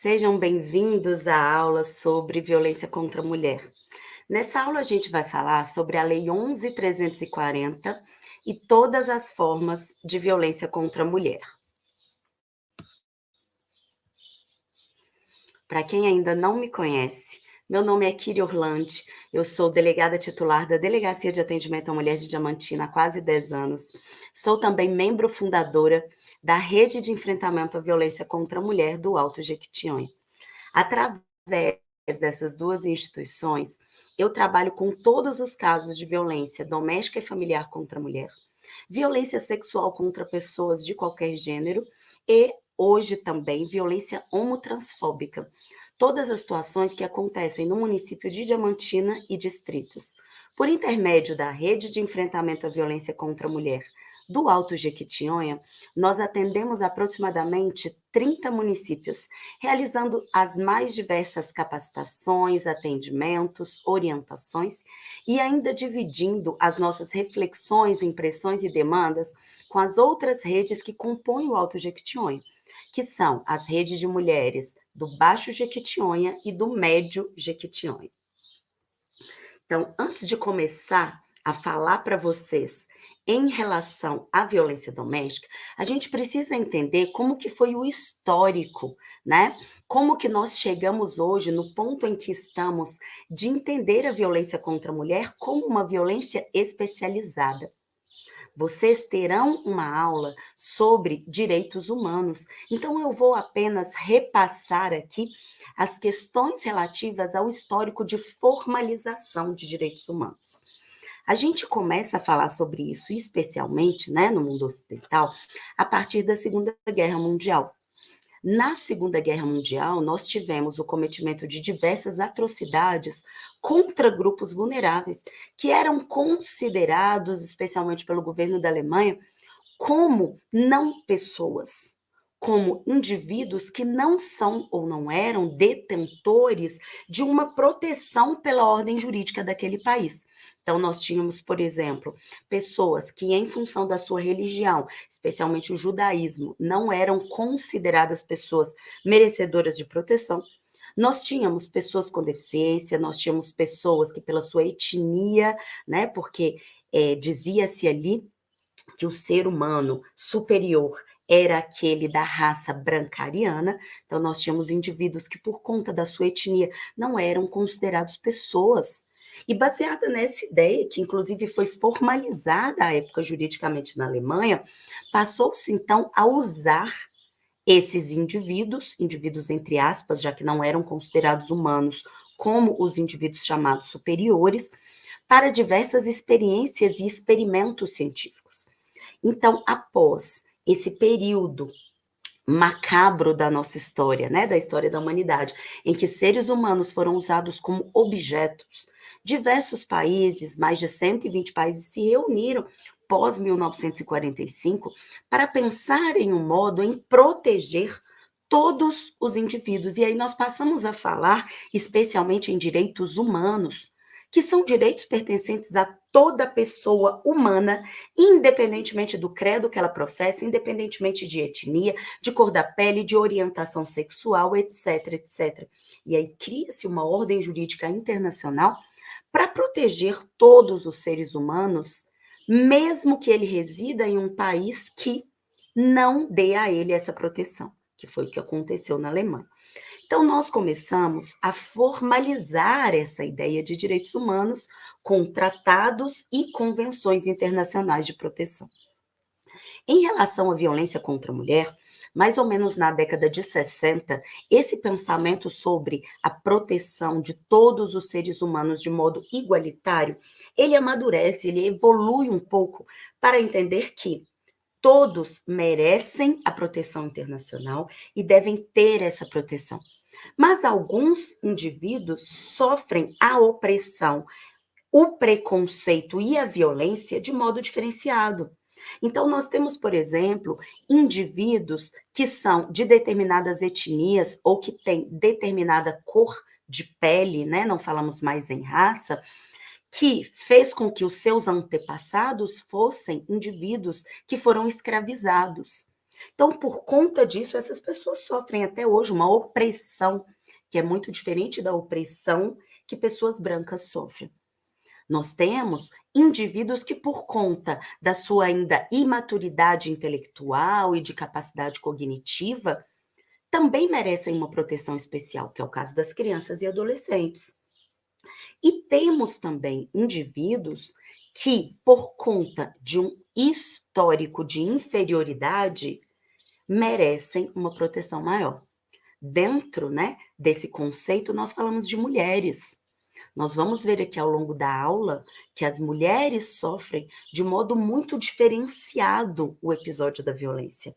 Sejam bem-vindos à aula sobre violência contra a mulher. Nessa aula a gente vai falar sobre a Lei 11.340 e todas as formas de violência contra a mulher. Para quem ainda não me conhece, meu nome é Kiri Orlandi, eu sou delegada titular da Delegacia de Atendimento à Mulher de Diamantina há quase 10 anos. Sou também membro fundadora da Rede de Enfrentamento à Violência contra a Mulher do Alto Jequitinhonha. Através dessas duas instituições, eu trabalho com todos os casos de violência doméstica e familiar contra a mulher, violência sexual contra pessoas de qualquer gênero e, hoje também, violência homotransfóbica. Todas as situações que acontecem no município de Diamantina e distritos. Por intermédio da Rede de Enfrentamento à Violência contra a Mulher do Alto Jequitinhonha, nós atendemos aproximadamente 30 municípios, realizando as mais diversas capacitações, atendimentos, orientações e ainda dividindo as nossas reflexões, impressões e demandas com as outras redes que compõem o Alto Jequitinhonha, que são as redes de mulheres do Baixo Jequitinhonha e do Médio Jequitinhonha. Então, antes de começar a falar para vocês em relação à violência doméstica, a gente precisa entender como que foi o histórico, né? Como que nós chegamos hoje no ponto em que estamos de entender a violência contra a mulher como uma violência especializada. Vocês terão uma aula sobre direitos humanos, então eu vou apenas repassar aqui as questões relativas ao histórico de formalização de direitos humanos. A gente começa a falar sobre isso, especialmente, né, no mundo ocidental, a partir da Segunda Guerra Mundial. Na Segunda Guerra Mundial, nós tivemos o cometimento de diversas atrocidades contra grupos vulneráveis, que eram considerados, especialmente pelo governo da Alemanha, como não pessoas, como indivíduos que não são ou não eram detentores de uma proteção pela ordem jurídica daquele país. Então, nós tínhamos, por exemplo, pessoas que, em função da sua religião, especialmente o judaísmo, não eram consideradas pessoas merecedoras de proteção. Nós tínhamos pessoas com deficiência, nós tínhamos pessoas que, pela sua etnia, né, porque dizia-se ali que o ser humano superior era aquele da raça branca ariana, então nós tínhamos indivíduos que, por conta da sua etnia, não eram considerados pessoas. E baseada nessa ideia, que inclusive foi formalizada à época juridicamente na Alemanha, passou-se então a usar esses indivíduos, indivíduos entre aspas, já que não eram considerados humanos, como os indivíduos chamados superiores, para diversas experiências e experimentos científicos. Então, após esse período macabro da nossa história, né, da história da humanidade, em que seres humanos foram usados como objetos, diversos países, mais de 120 países, se reuniram pós 1945 para pensar em um modo em proteger todos os indivíduos. E aí nós passamos a falar, especialmente em direitos humanos, que são direitos pertencentes a toda pessoa humana, independentemente do credo que ela professa, independentemente de etnia, de cor da pele, de orientação sexual, etc, etc. E aí cria-se uma ordem jurídica internacional para proteger todos os seres humanos, mesmo que ele resida em um país que não dê a ele essa proteção, que foi o que aconteceu na Alemanha. Então, nós começamos a formalizar essa ideia de direitos humanos com tratados e convenções internacionais de proteção. Em relação à violência contra a mulher, mais ou menos na década de 60, esse pensamento sobre a proteção de todos os seres humanos de modo igualitário, ele amadurece, ele evolui um pouco para entender que todos merecem a proteção internacional e devem ter essa proteção. Mas alguns indivíduos sofrem a opressão, o preconceito e a violência de modo diferenciado. Então, nós temos, por exemplo, indivíduos que são de determinadas etnias ou que têm determinada cor de pele, né? Não falamos mais em raça, que fez com que os seus antepassados fossem indivíduos que foram escravizados. Então, por conta disso, essas pessoas sofrem até hoje uma opressão, que é muito diferente da opressão que pessoas brancas sofrem. Nós temos indivíduos que, por conta da sua ainda imaturidade intelectual e de capacidade cognitiva, também merecem uma proteção especial, que é o caso das crianças e adolescentes. E temos também indivíduos que, por conta de um histórico de inferioridade, merecem uma proteção maior. Dentro, né, desse conceito, nós falamos de mulheres. Nós vamos ver aqui ao longo da aula que as mulheres sofrem de modo muito diferenciado o episódio da violência.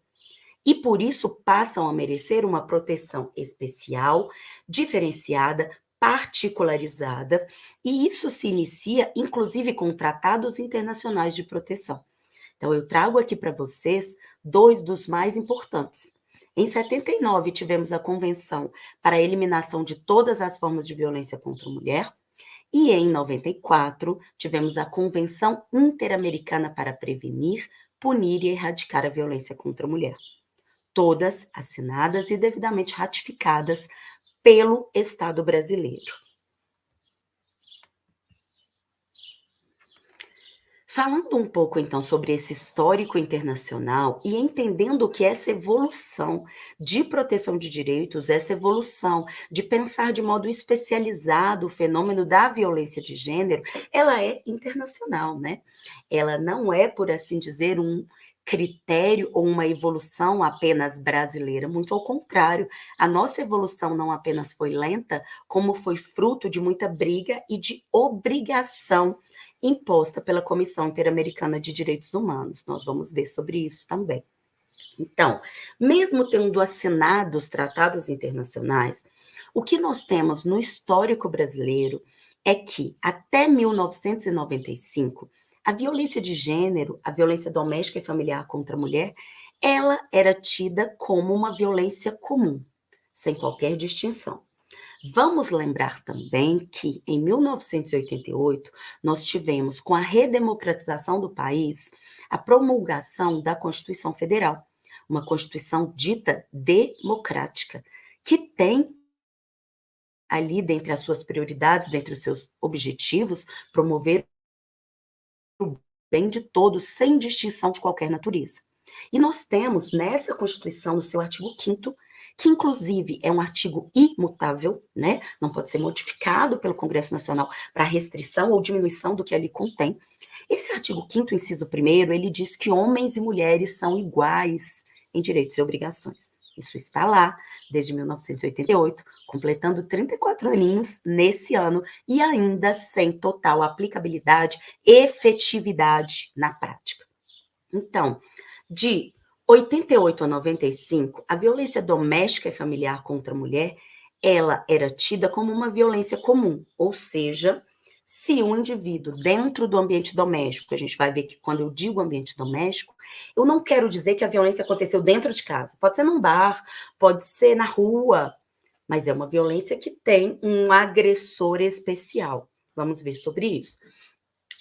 E por isso passam a merecer uma proteção especial, diferenciada, particularizada, e isso se inicia, inclusive, com tratados internacionais de proteção. Então, eu trago aqui para vocês dois dos mais importantes. Em 79, tivemos a Convenção para a Eliminação de Todas as Formas de Violência contra a Mulher, e em 94, tivemos a Convenção Interamericana para Prevenir, Punir e Erradicar a Violência contra a Mulher. Todas assinadas e devidamente ratificadas pelo Estado brasileiro. Falando um pouco, então, sobre esse histórico internacional e entendendo que essa evolução de proteção de direitos, essa evolução de pensar de modo especializado o fenômeno da violência de gênero, ela é internacional, né? Ela não é, por assim dizer, um critério ou uma evolução apenas brasileira, muito ao contrário, a nossa evolução não apenas foi lenta, como foi fruto de muita briga e de obrigação imposta pela Comissão Interamericana de Direitos Humanos. Nós vamos ver sobre isso também. Então, mesmo tendo assinado os tratados internacionais, o que nós temos no histórico brasileiro é que, até 1995, a violência de gênero, a violência doméstica e familiar contra a mulher, ela era tida como uma violência comum, sem qualquer distinção. Vamos lembrar também que, em 1988, nós tivemos, com a redemocratização do país, a promulgação da Constituição Federal, uma Constituição dita democrática, que tem ali, dentre as suas prioridades, dentre os seus objetivos, promover o bem de todos, sem distinção de qualquer natureza. E nós temos nessa Constituição, no seu artigo 5º, que inclusive é um artigo imutável, né? Não pode ser modificado pelo Congresso Nacional para restrição ou diminuição do que ali contém. Esse artigo 5º, inciso 1º, ele diz que homens e mulheres são iguais em direitos e obrigações. Isso está lá desde 1988, completando 34 aninhos nesse ano e ainda sem total aplicabilidade, efetividade na prática. Então, de 88 a 95, a violência doméstica e familiar contra a mulher, ela era tida como uma violência comum, ou seja, se um indivíduo dentro do ambiente doméstico, a gente vai ver que quando eu digo ambiente doméstico, eu não quero dizer que a violência aconteceu dentro de casa. Pode ser num bar, pode ser na rua, mas é uma violência que tem um agressor especial. Vamos ver sobre isso.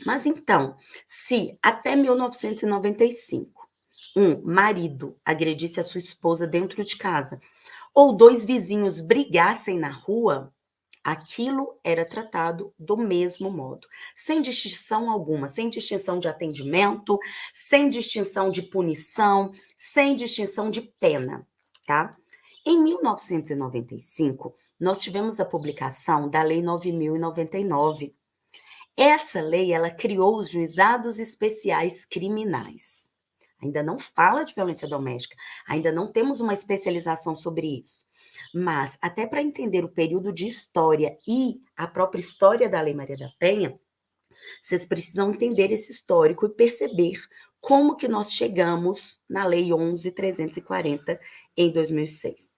Mas então, se até 1995 um marido agredisse a sua esposa dentro de casa, ou dois vizinhos brigassem na rua, aquilo era tratado do mesmo modo, sem distinção alguma, sem distinção de atendimento, sem distinção de punição, sem distinção de pena, tá? Em 1995, nós tivemos a publicação da Lei 9.099. Essa lei, ela criou os juizados especiais criminais. Ainda não fala de violência doméstica, ainda não temos uma especialização sobre isso. Mas, até para entender o período de história e a própria história da Lei Maria da Penha, vocês precisam entender esse histórico e perceber como que nós chegamos na Lei 11.340 em 2006.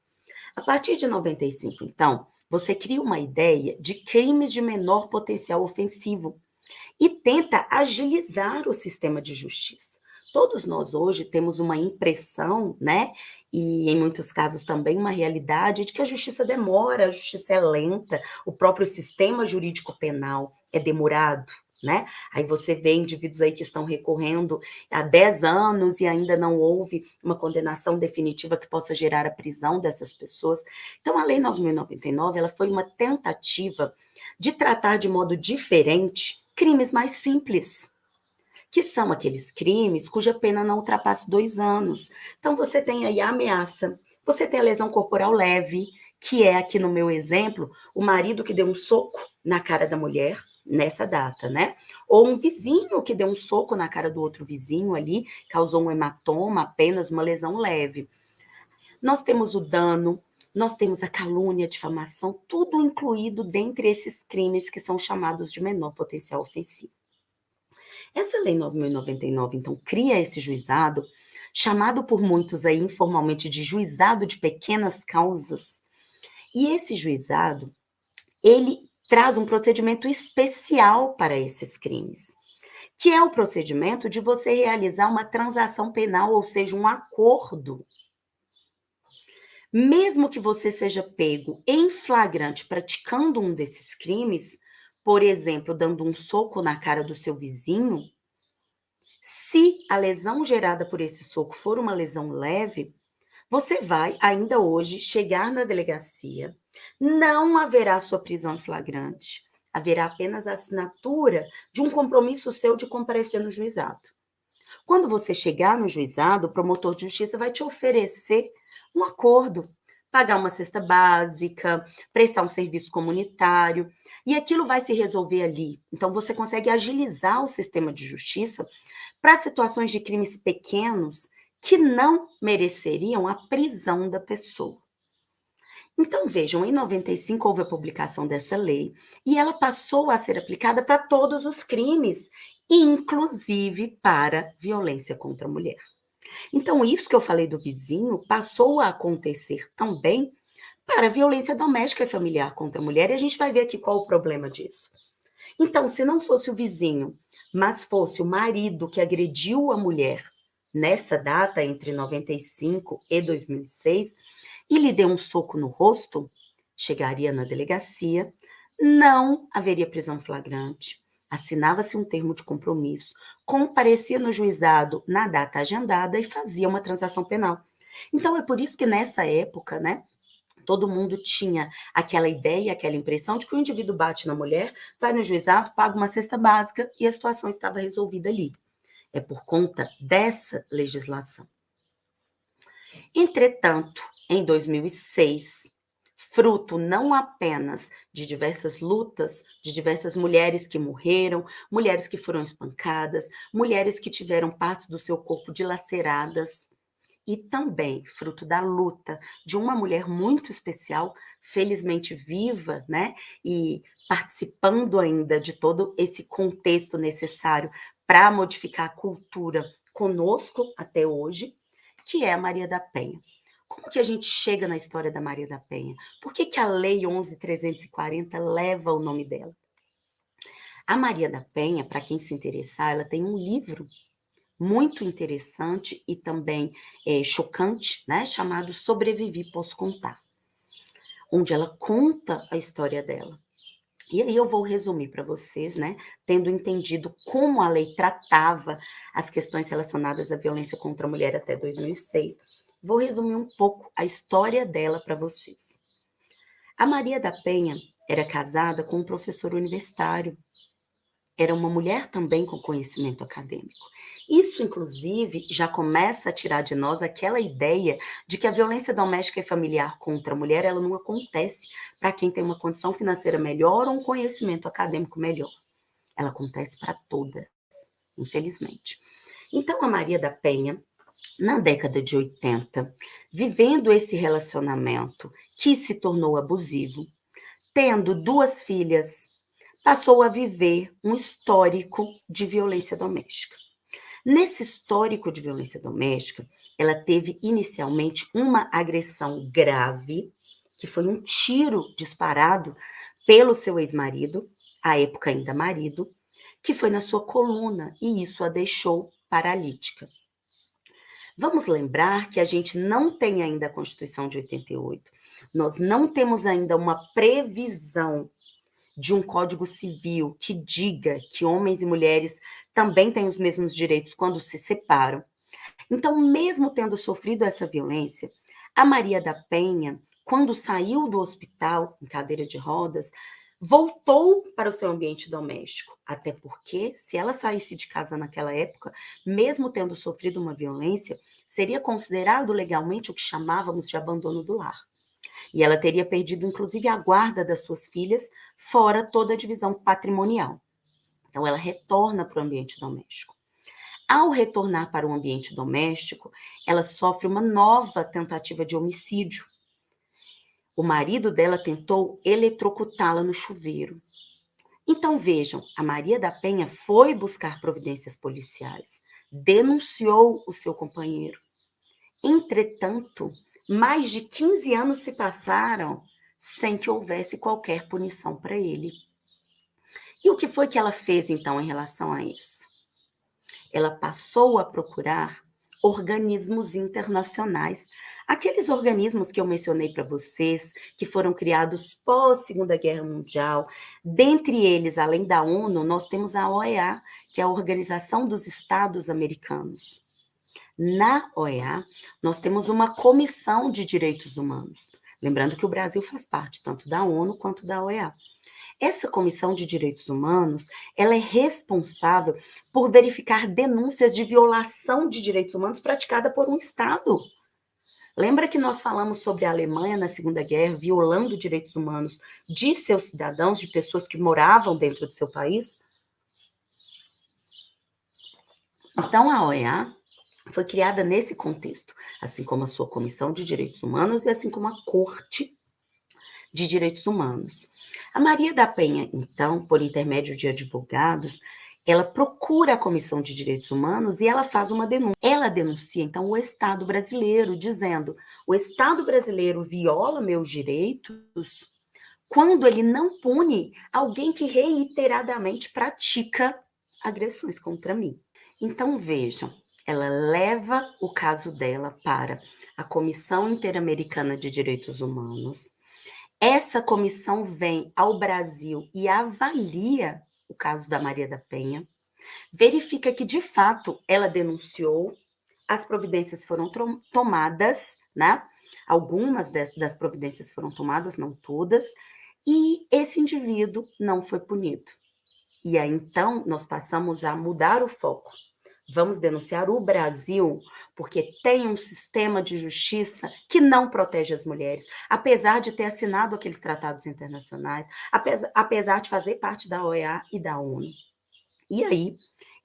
A partir de 95, então, você cria uma ideia de crimes de menor potencial ofensivo e tenta agilizar o sistema de justiça. Todos nós hoje temos uma impressão, né, e em muitos casos também uma realidade de que a justiça demora, a justiça é lenta, o próprio sistema jurídico penal é demorado, né? Aí você vê indivíduos aí que estão recorrendo há 10 anos e ainda não houve uma condenação definitiva que possa gerar a prisão dessas pessoas. Então, a Lei 9.099, ela foi uma tentativa de tratar de modo diferente crimes mais simples, que são aqueles crimes cuja pena não ultrapassa 2 anos. Então, você tem aí a ameaça, você tem a lesão corporal leve, que é aqui no meu exemplo, o marido que deu um soco na cara da mulher, nessa data, né? Ou um vizinho que deu um soco na cara do outro vizinho ali, causou um hematoma, apenas uma lesão leve. Nós temos o dano, nós temos a calúnia, a difamação, tudo incluído dentre esses crimes que são chamados de menor potencial ofensivo. Essa Lei 9.099, então, cria esse juizado, chamado por muitos aí informalmente de juizado de pequenas causas. E esse juizado, ele traz um procedimento especial para esses crimes, que é o procedimento de você realizar uma transação penal, ou seja, um acordo. Mesmo que você seja pego em flagrante praticando um desses crimes, por exemplo, dando um soco na cara do seu vizinho, se a lesão gerada por esse soco for uma lesão leve, você vai, ainda hoje, chegar na delegacia, não haverá sua prisão em flagrante, haverá apenas a assinatura de um compromisso seu de comparecer no juizado. Quando você chegar no juizado, o promotor de justiça vai te oferecer um acordo, pagar uma cesta básica, prestar um serviço comunitário, e aquilo vai se resolver ali. Então, você consegue agilizar o sistema de justiça para situações de crimes pequenos que não mereceriam a prisão da pessoa. Então, vejam, em 95 houve a publicação dessa lei e ela passou a ser aplicada para todos os crimes, inclusive para violência contra a mulher. Então, isso que eu falei do vizinho passou a acontecer também para violência doméstica e familiar contra a mulher, e a gente vai ver aqui qual o problema disso. Então, se não fosse o vizinho, mas fosse o marido que agrediu a mulher nessa data, entre 95 e 2006, e lhe deu um soco no rosto, chegaria na delegacia, não haveria prisão flagrante, assinava-se um termo de compromisso, comparecia no juizado na data agendada e fazia uma transação penal. Então, é por isso que nessa época, né, todo mundo tinha aquela ideia, aquela impressão de que o indivíduo bate na mulher, vai no juizado, paga uma cesta básica e a situação estava resolvida ali. É por conta dessa legislação. Entretanto, em 2006, fruto não apenas de diversas lutas, de diversas mulheres que morreram, mulheres que foram espancadas, mulheres que tiveram partes do seu corpo dilaceradas, e também fruto da luta de uma mulher muito especial, felizmente viva, né, e participando ainda de todo esse contexto necessário para modificar a cultura conosco até hoje, que é a Maria da Penha. Como que a gente chega na história da Maria da Penha? Por que que a Lei 11.340 leva o nome dela? A Maria da Penha, para quem se interessar, ela tem um livro muito interessante e também chocante, né, chamado Sobrevivi, Posso Contar, onde ela conta a história dela. E aí eu vou resumir para vocês, né, tendo entendido como a lei tratava as questões relacionadas à violência contra a mulher até 2006, vou resumir um pouco a história dela para vocês. A Maria da Penha era casada com um professor universitário, era uma mulher também com conhecimento acadêmico. Isso, inclusive, já começa a tirar de nós aquela ideia de que a violência doméstica e familiar contra a mulher, ela não acontece para quem tem uma condição financeira melhor ou um conhecimento acadêmico melhor. Ela acontece para todas, infelizmente. Então, a Maria da Penha, na década de 80, vivendo esse relacionamento que se tornou abusivo, tendo 2 filhas, passou a viver um histórico de violência doméstica. Nesse histórico de violência doméstica, ela teve inicialmente uma agressão grave, que foi um tiro disparado pelo seu ex-marido, à época ainda marido, que foi na sua coluna, e isso a deixou paralítica. Vamos lembrar que a gente não tem ainda a Constituição de 88, nós não temos ainda uma previsão de um código civil que diga que homens e mulheres também têm os mesmos direitos quando se separam. Então, mesmo tendo sofrido essa violência, a Maria da Penha, quando saiu do hospital em cadeira de rodas, voltou para o seu ambiente doméstico. Até porque, se ela saísse de casa naquela época, mesmo tendo sofrido uma violência, seria considerado legalmente o que chamávamos de abandono do lar. E ela teria perdido, inclusive, a guarda das suas filhas, fora toda a divisão patrimonial. Então, ela retorna para o ambiente doméstico. Ao retornar para o ambiente doméstico, ela sofre uma nova tentativa de homicídio. O marido dela tentou eletrocutá-la no chuveiro. Então vejam, a Maria da Penha foi buscar providências policiais, denunciou o seu companheiro. Entretanto, mais de 15 anos se passaram sem que houvesse qualquer punição para ele. E o que foi que ela fez então em relação a isso? Ela passou a procurar organismos internacionais, aqueles organismos que eu mencionei para vocês, que foram criados pós-Segunda Guerra Mundial. Dentre eles, além da ONU, nós temos a OEA, que é a Organização dos Estados Americanos. Na OEA, nós temos uma comissão de direitos humanos. Lembrando que o Brasil faz parte tanto da ONU quanto da OEA. Essa Comissão de Direitos Humanos, ela é responsável por verificar denúncias de violação de direitos humanos praticada por um Estado. Lembra que nós falamos sobre a Alemanha na Segunda Guerra violando direitos humanos de seus cidadãos, de pessoas que moravam dentro do seu país? Então, a OEA foi criada nesse contexto, assim como a sua Comissão de Direitos Humanos e assim como a Corte de Direitos Humanos. A Maria da Penha, então, por intermédio de advogados, ela procura a Comissão de Direitos Humanos e ela faz uma denúncia. Ela denuncia, então, o Estado brasileiro, dizendo: o Estado brasileiro viola meus direitos quando ele não pune alguém que reiteradamente pratica agressões contra mim. Então, vejam, ela leva o caso dela para a Comissão Interamericana de Direitos Humanos. Essa comissão vem ao Brasil e avalia o caso da Maria da Penha, verifica que, de fato, ela denunciou, as providências foram tomadas, né? Algumas das providências foram tomadas, não todas, e esse indivíduo não foi punido. E aí, então, nós passamos a mudar o foco. Vamos denunciar o Brasil, porque tem um sistema de justiça que não protege as mulheres, apesar de ter assinado aqueles tratados internacionais, apesar de fazer parte da OEA e da ONU. E aí,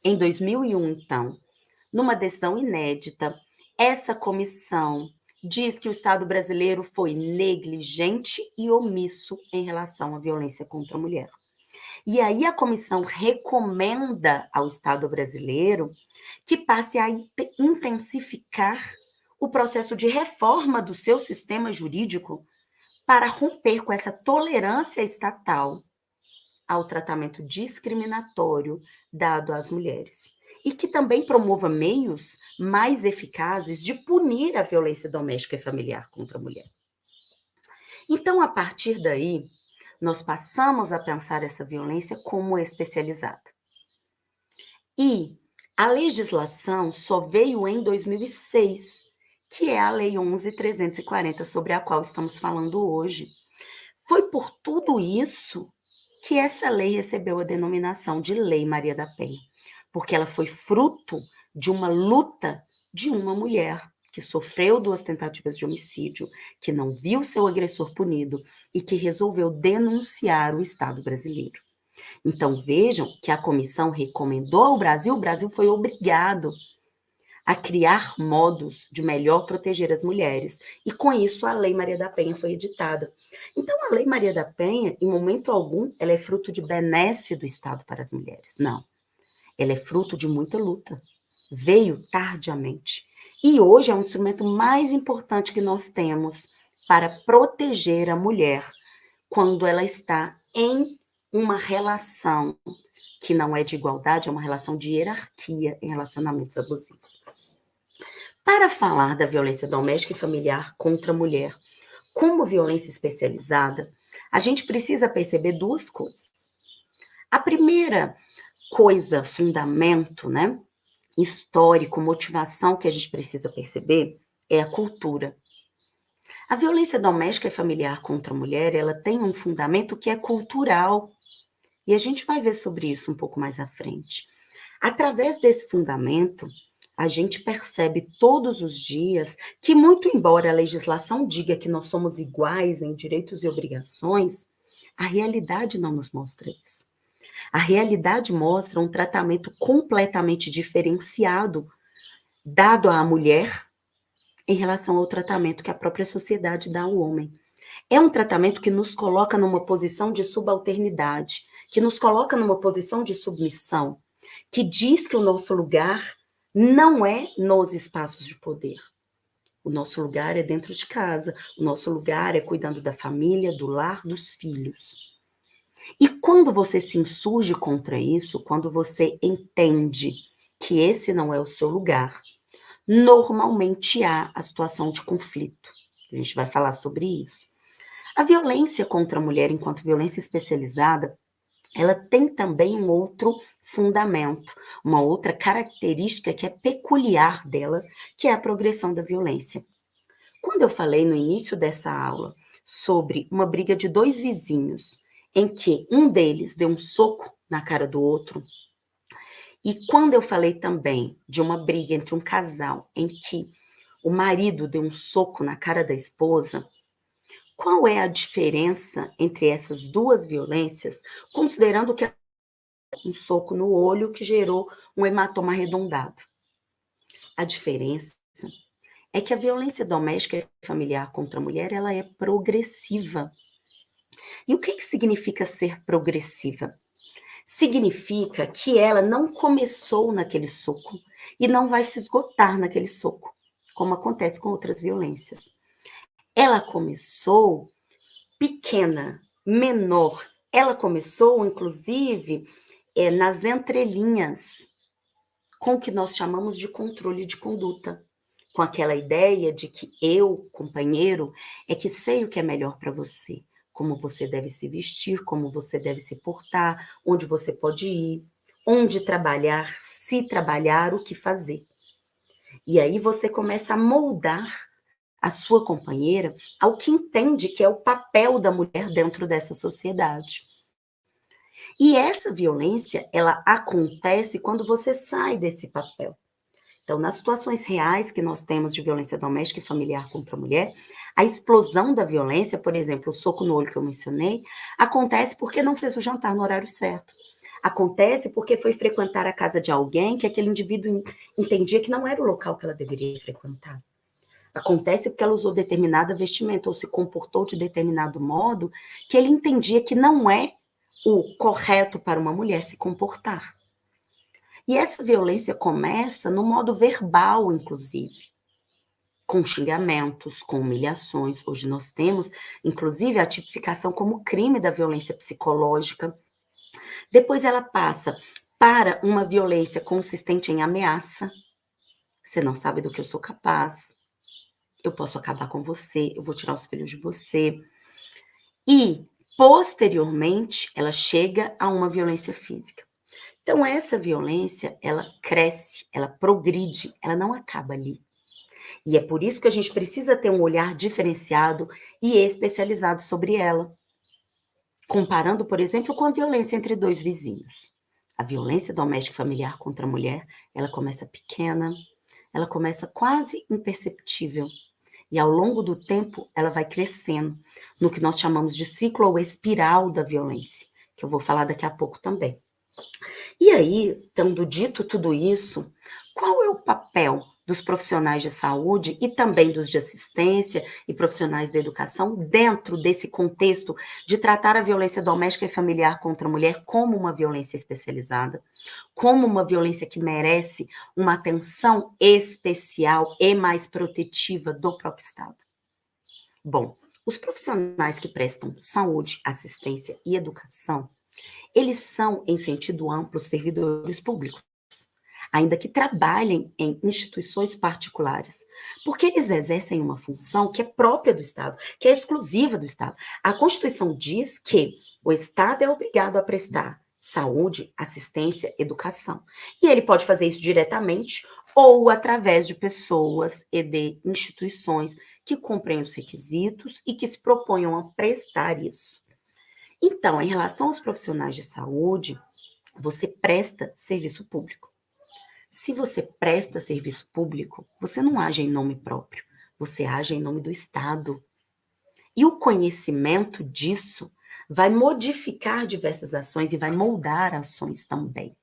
em 2001, então, numa decisão inédita, essa comissão diz que o Estado brasileiro foi negligente e omisso em relação à violência contra a mulher. E aí a comissão recomenda ao Estado brasileiro que passe a intensificar o processo de reforma do seu sistema jurídico para romper com essa tolerância estatal ao tratamento discriminatório dado às mulheres. E que também promova meios mais eficazes de punir a violência doméstica e familiar contra a mulher. Então, a partir daí, nós passamos a pensar essa violência como especializada. E a legislação só veio em 2006, que é a Lei 11.340, sobre a qual estamos falando hoje. Foi por tudo isso que essa lei recebeu a denominação de Lei Maria da Penha, porque ela foi fruto de uma luta de uma mulher que sofreu 2 tentativas de homicídio, que não viu seu agressor punido e que resolveu denunciar o Estado brasileiro. Então, vejam que a comissão recomendou ao Brasil, o Brasil foi obrigado a criar modos de melhor proteger as mulheres. E com isso, a Lei Maria da Penha foi editada. Então, a Lei Maria da Penha, em momento algum, ela é fruto de benesse do Estado para as mulheres. Não. Ela é fruto de muita luta. Veio tardiamente. E hoje é um instrumento mais importante que nós temos para proteger a mulher quando ela está em uma relação que não é de igualdade, é uma relação de hierarquia em relacionamentos abusivos. Para falar da violência doméstica e familiar contra a mulher como violência especializada, A gente precisa perceber duas coisas. A primeira coisa, fundamento, né, histórico, motivação que a gente precisa perceber é a cultura. A violência doméstica e familiar contra a mulher, ela tem um fundamento que é cultural. E a gente vai ver sobre isso um pouco mais à frente. Através desse fundamento, a gente percebe todos os dias que, muito embora a legislação diga que nós somos iguais em direitos e obrigações, a realidade não nos mostra isso. A realidade mostra um tratamento completamente diferenciado dado à mulher em relação ao tratamento que a própria sociedade dá ao homem. É um tratamento que nos coloca numa posição de subalternidade, que nos coloca numa posição de submissão, que diz que o nosso lugar não é nos espaços de poder. O nosso lugar é dentro de casa, o nosso lugar é cuidando da família, do lar, dos filhos. E quando você se insurge contra isso, quando você entende que esse não é o seu lugar, normalmente há a situação de conflito. A gente vai falar sobre isso. A violência contra a mulher, enquanto violência especializada, ela tem também um outro fundamento, uma outra característica que é peculiar dela, que é a progressão da violência. Quando eu falei no início dessa aula sobre uma briga de dois vizinhos, em que um deles deu um soco na cara do outro, e quando eu falei também de uma briga entre um casal em que o marido deu um soco na cara da esposa, qual é a diferença entre essas duas violências, considerando que é um soco no olho que gerou um hematoma arredondado? A diferença é que a violência doméstica e familiar contra a mulher, ela é progressiva. E o que significa ser progressiva? Significa que ela não começou naquele soco e não vai se esgotar naquele soco, como acontece com outras violências. Ela começou pequena, menor. Ela começou, inclusive, nas entrelinhas, com o que nós chamamos de controle de conduta, com aquela ideia de que eu, companheiro, é que sei o que é melhor para você, como você deve se vestir, como você deve se portar, onde você pode ir, onde trabalhar, se trabalhar, o que fazer. E aí você começa a moldar a sua companheira ao que entende que é o papel da mulher dentro dessa sociedade. E essa violência, ela acontece quando você sai desse papel. Então, nas situações reais que nós temos de violência doméstica e familiar contra a mulher, a explosão da violência, por exemplo, o soco no olho que eu mencionei, acontece porque não fez o jantar no horário certo. Acontece porque foi frequentar a casa de alguém que aquele indivíduo entendia que não era o local que ela deveria frequentar. Acontece porque ela usou determinada vestimenta ou se comportou de determinado modo que ele entendia que não é o correto para uma mulher se comportar. E essa violência começa no modo verbal, inclusive, com xingamentos, com humilhações. Hoje nós temos, inclusive, a tipificação como crime da violência psicológica. Depois ela passa para uma violência consistente em ameaça. Você não sabe do que eu sou capaz. Eu posso acabar com você, eu vou tirar os filhos de você. E, posteriormente, ela chega a uma violência física. Então, essa violência, ela cresce, ela progride, ela não acaba ali. E é por isso que a gente precisa ter um olhar diferenciado e especializado sobre ela. Comparando, por exemplo, com a violência entre dois vizinhos. A violência doméstica e familiar contra a mulher, ela começa pequena, ela começa quase imperceptível. E ao longo do tempo, ela vai crescendo no que nós chamamos de ciclo ou espiral da violência, que eu vou falar daqui a pouco também. E aí, tendo dito tudo isso, qual é o papel dos profissionais de saúde e também dos de assistência e profissionais da educação dentro desse contexto de tratar a violência doméstica e familiar contra a mulher como uma violência especializada, como uma violência que merece uma atenção especial e mais protetiva do próprio Estado? Bom, os profissionais que prestam saúde, assistência e educação, eles são, em sentido amplo, servidores públicos. ainda que trabalhem em instituições particulares, porque eles exercem uma função que é própria do Estado, que é exclusiva do Estado. A Constituição diz que o Estado é obrigado a prestar saúde, assistência, educação. E ele pode fazer isso diretamente ou através de pessoas e de instituições que cumprem os requisitos e que se proponham a prestar isso. Então, em relação aos profissionais de saúde, você presta serviço público. Se você presta serviço público, você não age em nome próprio, você age em nome do Estado. E o conhecimento disso vai modificar diversas ações e vai moldar ações também.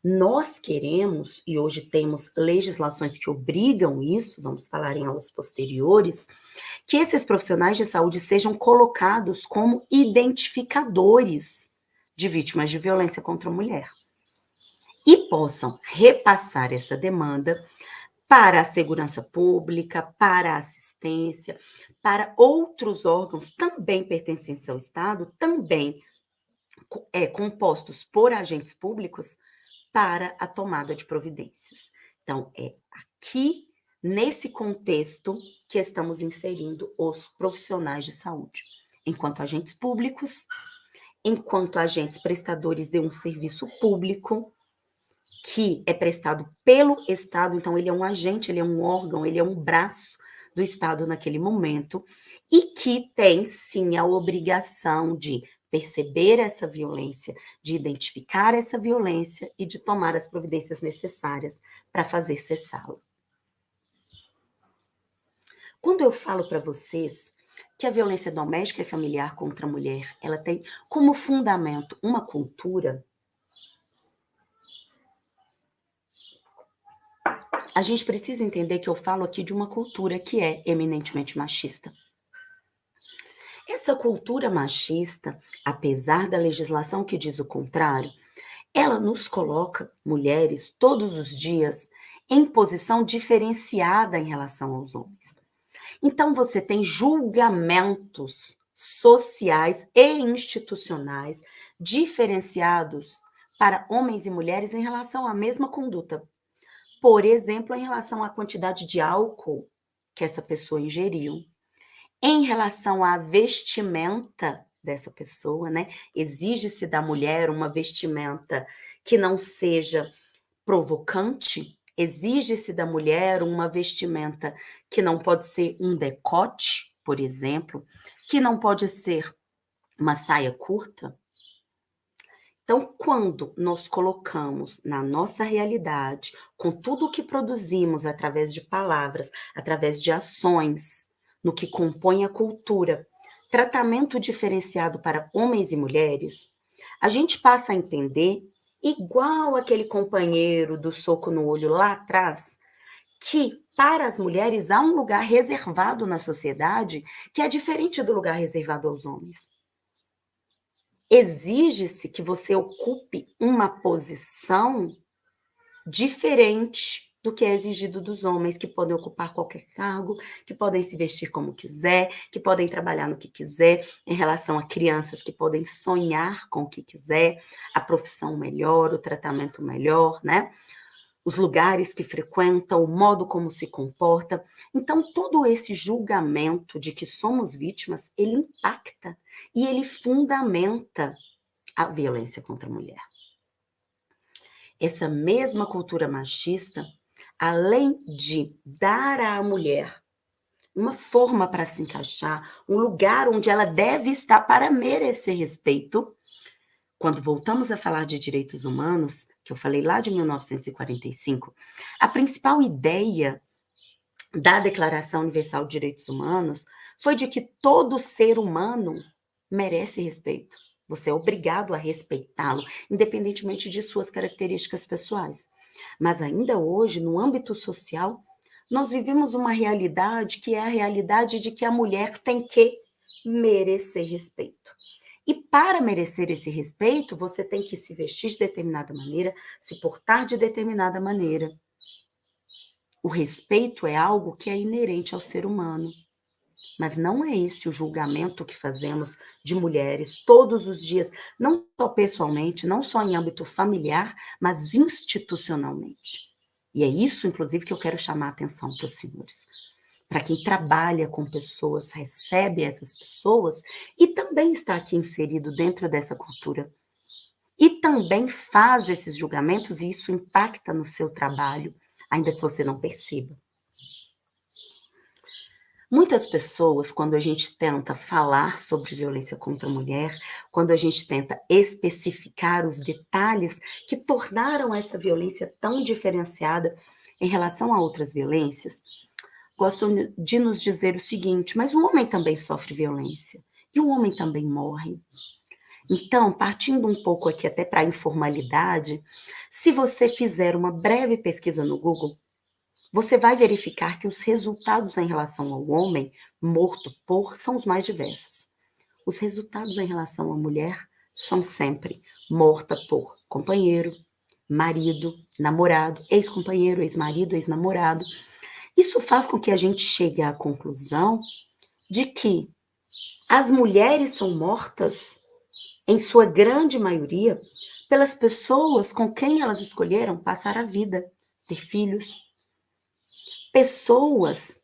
Nós queremos, e hoje temos legislações que obrigam isso, vamos falar em aulas posteriores, que esses profissionais de saúde sejam colocados como identificadores de vítimas de violência contra a mulher e possam repassar essa demanda para a segurança pública, para a assistência, para outros órgãos também pertencentes ao Estado, também compostos por agentes públicos, para a tomada de providências. Então, é aqui, nesse contexto, que estamos inserindo os profissionais de saúde, enquanto agentes públicos, enquanto agentes prestadores de um serviço público, que é prestado pelo Estado, então ele é um agente, ele é um órgão, ele é um braço do Estado naquele momento, e que tem, sim, a obrigação de perceber essa violência, de identificar essa violência e de tomar as providências necessárias para fazer cessá-la. Quando eu falo para vocês que a violência doméstica e familiar contra a mulher, ela tem como fundamento uma cultura, a gente precisa entender que eu falo aqui de uma cultura que é eminentemente machista. Essa cultura machista, apesar da legislação que diz o contrário, ela nos coloca, mulheres, todos os dias, em posição diferenciada em relação aos homens. Então, você tem julgamentos sociais e institucionais diferenciados para homens e mulheres em relação à mesma conduta. Por exemplo, em relação à quantidade de álcool que essa pessoa ingeriu, em relação à vestimenta dessa pessoa, né? Exige-se da mulher uma vestimenta que não seja provocante, exige-se da mulher uma vestimenta que não pode ser um decote, por exemplo, que não pode ser uma saia curta. Então, quando nós colocamos na nossa realidade, com tudo o que produzimos através de palavras, através de ações, no que compõe a cultura, tratamento diferenciado para homens e mulheres, a gente passa a entender, igual aquele companheiro do soco no olho lá atrás, que para as mulheres há um lugar reservado na sociedade que é diferente do lugar reservado aos homens. Exige-se que você ocupe uma posição diferente do que é exigido dos homens, que podem ocupar qualquer cargo, que podem se vestir como quiser, que podem trabalhar no que quiser, em relação a crianças que podem sonhar com o que quiser, a profissão melhor, o tratamento melhor, né? Os lugares que frequenta, o modo como se comporta. Então, todo esse julgamento de que somos vítimas, ele impacta e ele fundamenta a violência contra a mulher. Essa mesma cultura machista, além de dar à mulher uma forma para se encaixar, um lugar onde ela deve estar para merecer respeito, quando voltamos a falar de direitos humanos, que eu falei lá de 1945, a principal ideia da Declaração Universal de Direitos Humanos foi de que todo ser humano merece respeito. Você é obrigado a respeitá-lo, independentemente de suas características pessoais. Mas ainda hoje, no âmbito social, nós vivemos uma realidade que é a realidade de que a mulher tem que merecer respeito. E para merecer esse respeito, você tem que se vestir de determinada maneira, se portar de determinada maneira. O respeito é algo que é inerente ao ser humano. Mas não é esse o julgamento que fazemos de mulheres todos os dias, não só pessoalmente, não só em âmbito familiar, mas institucionalmente. E é isso, inclusive, que eu quero chamar a atenção para os senhores. Para quem trabalha com pessoas, recebe essas pessoas e também está aqui inserido dentro dessa cultura. E também faz esses julgamentos e isso impacta no seu trabalho, ainda que você não perceba. Muitas pessoas, quando a gente tenta falar sobre violência contra a mulher, quando a gente tenta especificar os detalhes que tornaram essa violência tão diferenciada em relação a outras violências, gostam de nos dizer o seguinte: mas o homem também sofre violência e o homem também morre. Então, partindo um pouco aqui até para a informalidade, se você fizer uma breve pesquisa no Google, você vai verificar que os resultados em relação ao homem morto por são os mais diversos. Os resultados em relação à mulher são sempre morta por companheiro, marido, namorado, ex-companheiro, ex-marido, ex-namorado. Isso faz com que a gente chegue à conclusão de que as mulheres são mortas, em sua grande maioria, pelas pessoas com quem elas escolheram passar a vida, ter filhos. Pessoas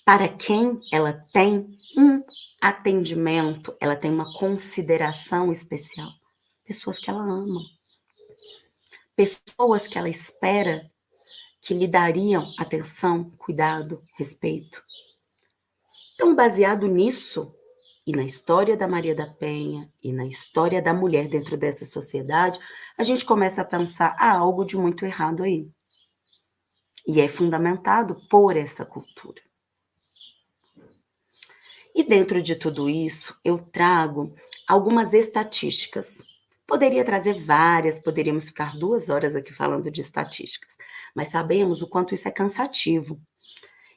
para quem ela tem um atendimento, ela tem uma consideração especial. Pessoas que ela ama. Pessoas que ela espera que lhe dariam atenção, cuidado, respeito. Então, baseado nisso, e na história da Maria da Penha, e na história da mulher dentro dessa sociedade, a gente começa a pensar, há algo de muito errado aí. E é fundamentado por essa cultura. E dentro de tudo isso, eu trago algumas estatísticas. Poderia trazer várias, poderíamos ficar 2 horas aqui falando de estatísticas, mas sabemos o quanto isso é cansativo.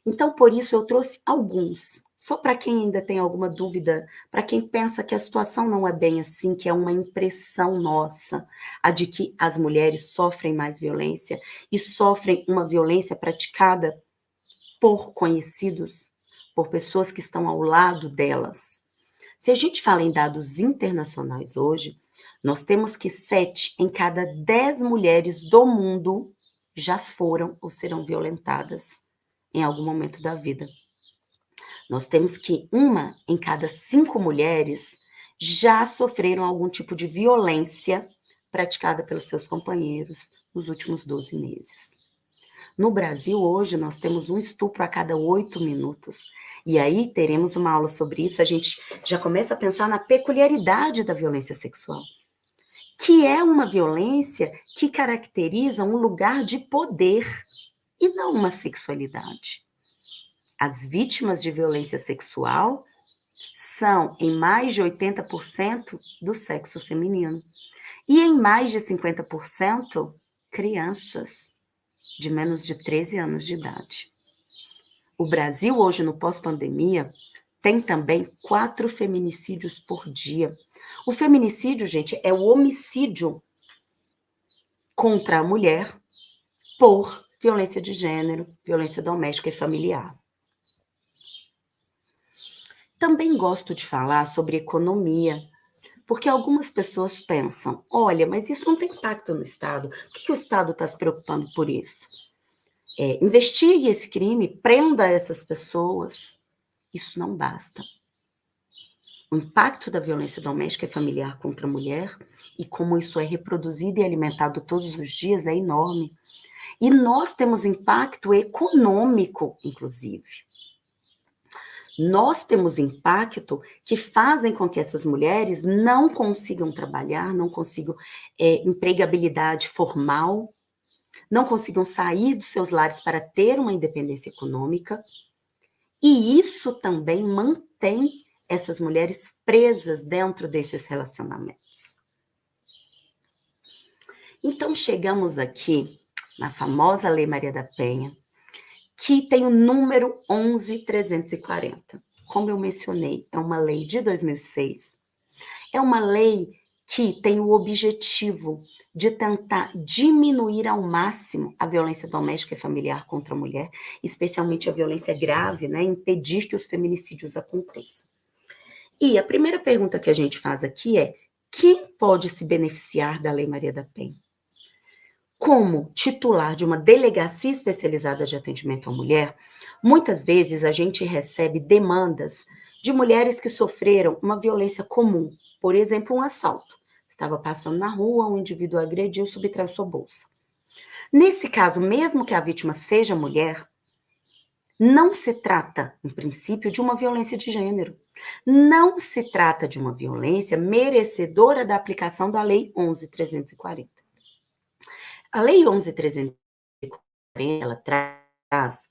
Então, por isso, eu trouxe alguns, só para quem ainda tem alguma dúvida, para quem pensa que a situação não é bem assim, que é uma impressão nossa, a de que as mulheres sofrem mais violência e sofrem uma violência praticada por conhecidos, por pessoas que estão ao lado delas. Se a gente fala em dados internacionais hoje, nós temos que 7 em cada 10 mulheres do mundo já foram ou serão violentadas em algum momento da vida. Nós temos que 1 em cada 5 mulheres já sofreram algum tipo de violência praticada pelos seus companheiros nos últimos 12 meses. No Brasil, hoje, nós temos um estupro a cada 8 minutos. E aí teremos uma aula sobre isso, a gente já começa a pensar na peculiaridade da violência sexual, que é uma violência que caracteriza um lugar de poder e não uma sexualidade. As vítimas de violência sexual são, em mais de 80%, do sexo feminino. E em mais de 50%, crianças de menos de 13 anos de idade. O Brasil, hoje, no pós-pandemia, tem também 4 feminicídios por dia. O feminicídio, gente, é o homicídio contra a mulher por violência de gênero, violência doméstica e familiar. Também gosto de falar sobre economia, porque algumas pessoas pensam, olha, mas isso não tem impacto no Estado, por que o Estado está se preocupando por isso? Investigue esse crime, prenda essas pessoas. Isso não basta. O impacto da violência doméstica e familiar contra a mulher e como isso é reproduzido e alimentado todos os dias é enorme. E nós temos impacto econômico, inclusive. Nós temos impacto que fazem com que essas mulheres não consigam trabalhar, não consigam empregabilidade formal, não consigam sair dos seus lares para ter uma independência econômica, e isso também mantém essas mulheres presas dentro desses relacionamentos. Então, chegamos aqui na famosa Lei Maria da Penha, que tem o número 11.340. Como eu mencionei, é uma lei de 2006. É uma lei que tem o objetivo de tentar diminuir ao máximo a violência doméstica e familiar contra a mulher, especialmente a violência grave, né, impedir que os feminicídios aconteçam. E a primeira pergunta que a gente faz aqui é: quem pode se beneficiar da Lei Maria da Penha? Como titular de uma delegacia especializada de atendimento à mulher, muitas vezes a gente recebe demandas de mulheres que sofreram uma violência comum, por exemplo, um assalto. Estava passando na rua, um indivíduo agrediu, subtraiu sua bolsa. Nesse caso, mesmo que a vítima seja mulher, não se trata, em princípio, de uma violência de gênero. Não se trata de uma violência merecedora da aplicação da Lei 11.340. A Lei 11.340, ela traz,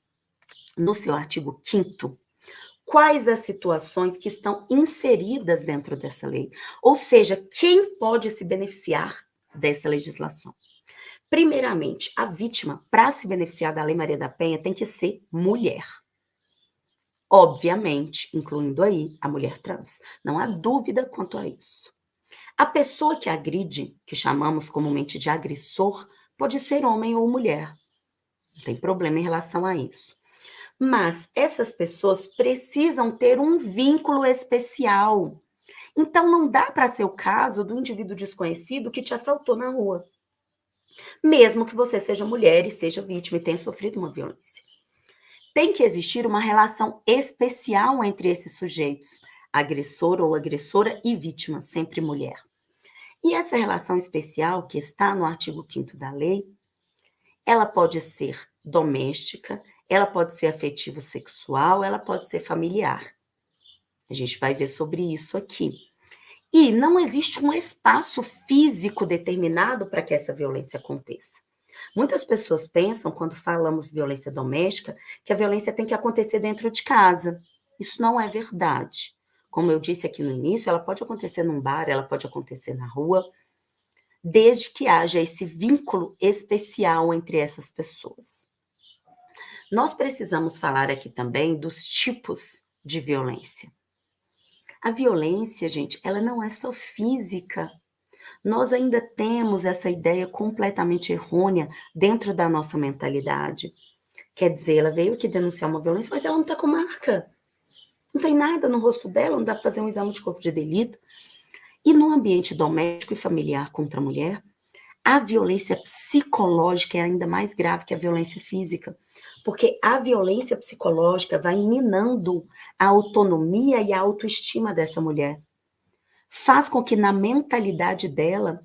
no seu artigo 5º, quais as situações que estão inseridas dentro dessa lei. Ou seja, quem pode se beneficiar dessa legislação. Primeiramente, a vítima, para se beneficiar da Lei Maria da Penha, tem que ser mulher. Obviamente, incluindo aí a mulher trans. Não há dúvida quanto a isso. A pessoa que agride, que chamamos comumente de agressor, pode ser homem ou mulher. Não tem problema em relação a isso. Mas essas pessoas precisam ter um vínculo especial. Então, não dá para ser o caso do indivíduo desconhecido que te assaltou na rua. Mesmo que você seja mulher e seja vítima e tenha sofrido uma violência. Tem que existir uma relação especial entre esses sujeitos, agressor ou agressora e vítima, sempre mulher. E essa relação especial, que está no artigo 5º da lei, ela pode ser doméstica, ela pode ser afetivo-sexual, ela pode ser familiar. A gente vai ver sobre isso aqui. E não existe um espaço físico determinado para que essa violência aconteça. Muitas pessoas pensam, quando falamos violência doméstica, que a violência tem que acontecer dentro de casa. Isso não é verdade. Como eu disse aqui no início, ela pode acontecer num bar, ela pode acontecer na rua, desde que haja esse vínculo especial entre essas pessoas. Nós precisamos falar aqui também dos tipos de violência. A violência, gente, ela não é só física. Nós ainda temos essa ideia completamente errônea dentro da nossa mentalidade. Quer dizer, ela veio aqui denunciar uma violência, mas ela não está com marca. Não tem nada no rosto dela, não dá para fazer um exame de corpo de delito. E no ambiente doméstico e familiar contra a mulher, a violência psicológica é ainda mais grave que a violência física, porque a violência psicológica vai minando a autonomia e a autoestima dessa mulher. Faz com que na mentalidade dela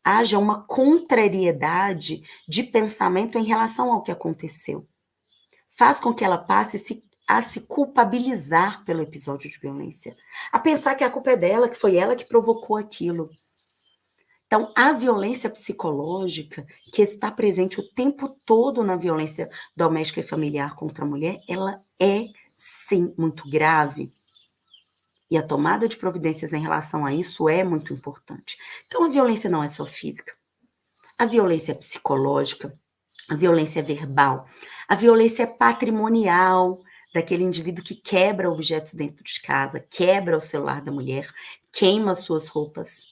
haja uma contrariedade de pensamento em relação ao que aconteceu. Faz com que ela passe a se culpabilizar pelo episódio de violência, a pensar que a culpa é dela, que foi ela que provocou aquilo. Então, a violência psicológica, que está presente o tempo todo na violência doméstica e familiar contra a mulher, ela é, sim, muito grave. E a tomada de providências em relação a isso é muito importante. Então, a violência não é só física. A violência é psicológica, a violência é verbal, a violência é patrimonial, daquele indivíduo que quebra objetos dentro de casa, quebra o celular da mulher, queima suas roupas.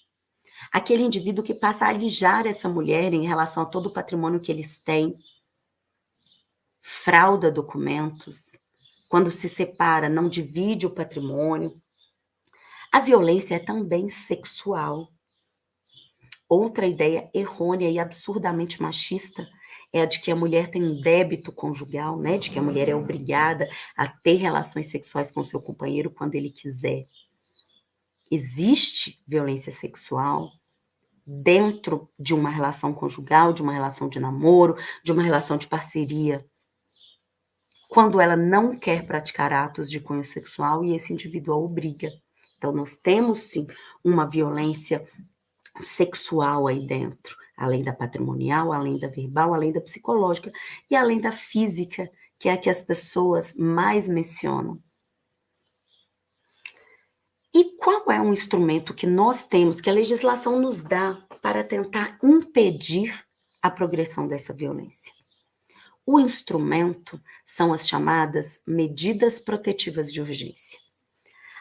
Aquele indivíduo que passa a alijar essa mulher em relação a todo o patrimônio que eles têm, frauda documentos, quando se separa, não divide o patrimônio. A violência é também sexual. Outra ideia errônea e absurdamente machista é a de que a mulher tem um débito conjugal, né? De que a mulher é obrigada a ter relações sexuais com seu companheiro quando ele quiser. Existe violência sexual dentro de uma relação conjugal, de uma relação de namoro, de uma relação de parceria, quando ela não quer praticar atos de cunho sexual e esse indivíduo a obriga. Então, nós temos, sim, uma violência sexual aí dentro, além da patrimonial, além da verbal, além da psicológica e além da física, que é a que as pessoas mais mencionam. E qual é um instrumento que nós temos, que a legislação nos dá para tentar impedir a progressão dessa violência? O instrumento são as chamadas medidas protetivas de urgência.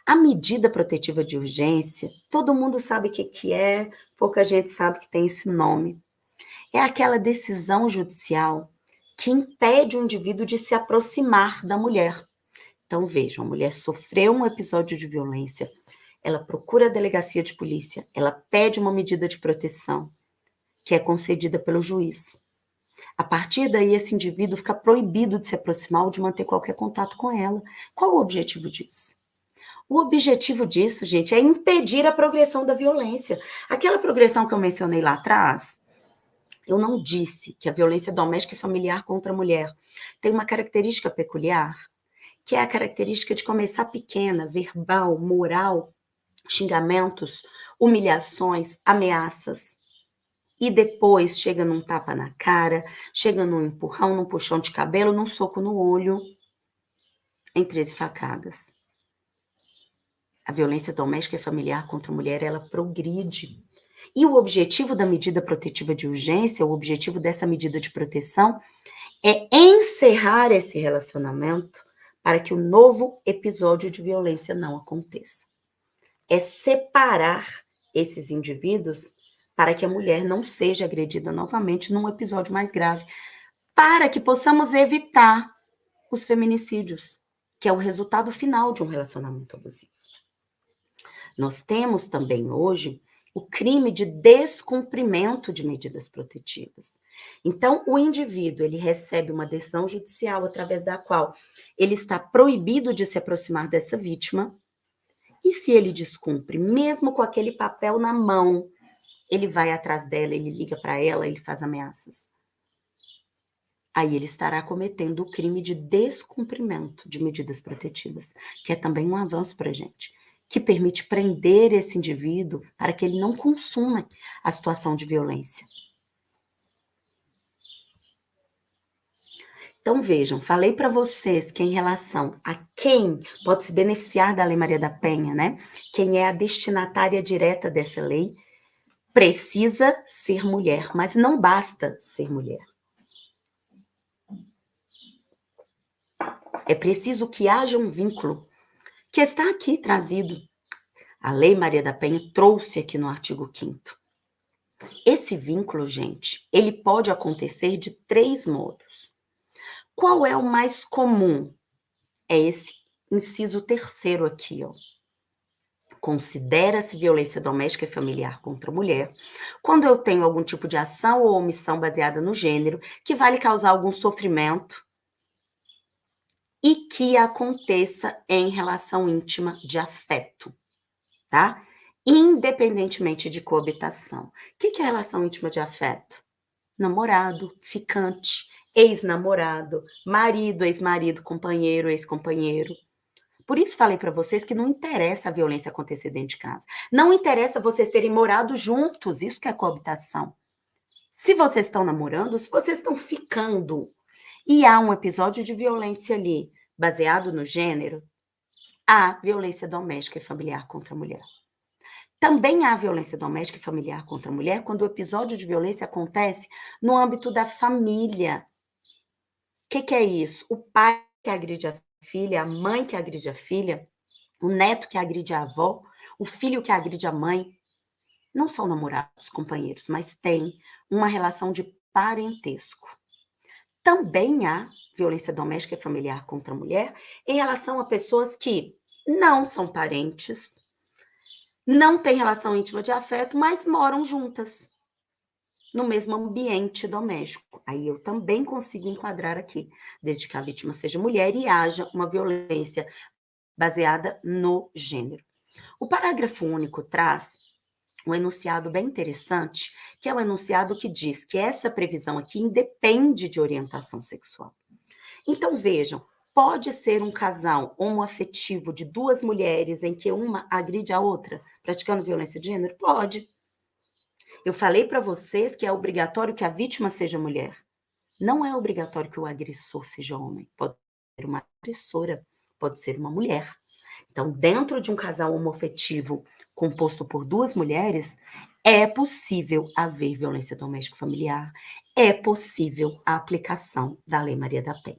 A medida protetiva de urgência, todo mundo sabe o que é, pouca gente sabe que tem esse nome. É aquela decisão judicial que impede o indivíduo de se aproximar da mulher. Então, vejam, a mulher sofreu um episódio de violência, ela procura a delegacia de polícia, ela pede uma medida de proteção, que é concedida pelo juiz. A partir daí, esse indivíduo fica proibido de se aproximar ou de manter qualquer contato com ela. Qual o objetivo disso? O objetivo disso, gente, é impedir a progressão da violência. Aquela progressão que eu mencionei lá atrás, eu não disse que a violência doméstica e familiar contra a mulher tem uma característica peculiar, que é a característica de começar pequena, verbal, moral, xingamentos, humilhações, ameaças, e depois chega num tapa na cara, chega num empurrão, num puxão de cabelo, num soco no olho, em 13 facadas. A violência doméstica e familiar contra a mulher, ela progride. E o objetivo da medida protetiva de urgência, o objetivo dessa medida de proteção, é encerrar esse relacionamento para que o novo episódio de violência não aconteça. É separar esses indivíduos para que a mulher não seja agredida novamente num episódio mais grave, para que possamos evitar os feminicídios, que é o resultado final de um relacionamento abusivo. Nós temos também hoje o crime de descumprimento de medidas protetivas. Então, o indivíduo, ele recebe uma decisão judicial através da qual ele está proibido de se aproximar dessa vítima, e se ele descumpre, mesmo com aquele papel na mão, ele vai atrás dela, ele liga para ela, ele faz ameaças. Aí ele estará cometendo o crime de descumprimento de medidas protetivas, que é também um avanço para a gente, que permite prender esse indivíduo para que ele não consuma a situação de violência. Então vejam, falei para vocês que em relação a quem pode se beneficiar da Lei Maria da Penha, né? Quem é a destinatária direta dessa lei, precisa ser mulher, mas não basta ser mulher. É preciso que haja um vínculo, que está aqui trazido. A Lei Maria da Penha trouxe aqui no artigo 5º. Esse vínculo, gente, ele pode acontecer de 3 modos. Qual é o mais comum? É esse inciso 3º aqui, ó. Considera-se violência doméstica e familiar contra a mulher quando eu tenho algum tipo de ação ou omissão baseada no gênero que vai lhe causar algum sofrimento e que aconteça em relação íntima de afeto, tá? Independentemente de coabitação. O que é relação íntima de afeto? Namorado, ficante, ex-namorado, marido, ex-marido, companheiro, ex-companheiro. Por isso falei para vocês que não interessa a violência acontecer dentro de casa. Não interessa vocês terem morado juntos, isso que é coabitação. Se vocês estão namorando, se vocês estão ficando e há um episódio de violência ali, baseado no gênero, há violência doméstica e familiar contra a mulher. Também há violência doméstica e familiar contra a mulher quando o episódio de violência acontece no âmbito da família. O que é isso? O pai que agride a filha, a mãe que agride a filha, o neto que agride a avó, o filho que agride a mãe. Não são namorados, companheiros, mas têm uma relação de parentesco. Também há violência doméstica e familiar contra a mulher em relação a pessoas que não são parentes, não têm relação íntima de afeto, mas moram juntas no mesmo ambiente doméstico. Aí eu também consigo enquadrar aqui, desde que a vítima seja mulher e haja uma violência baseada no gênero. O parágrafo único traz um enunciado bem interessante, que é o enunciado que diz que essa previsão aqui independe de orientação sexual. Então, vejam, pode ser um casal homoafetivo de 2 mulheres em que uma agride a outra, praticando violência de gênero? Pode. Eu falei para vocês que é obrigatório que a vítima seja mulher. Não é obrigatório que o agressor seja homem. Pode ser uma agressora, pode ser uma mulher. Então, dentro de um casal homoafetivo composto por 2 mulheres, é possível haver violência doméstica familiar, é possível a aplicação da Lei Maria da Penha.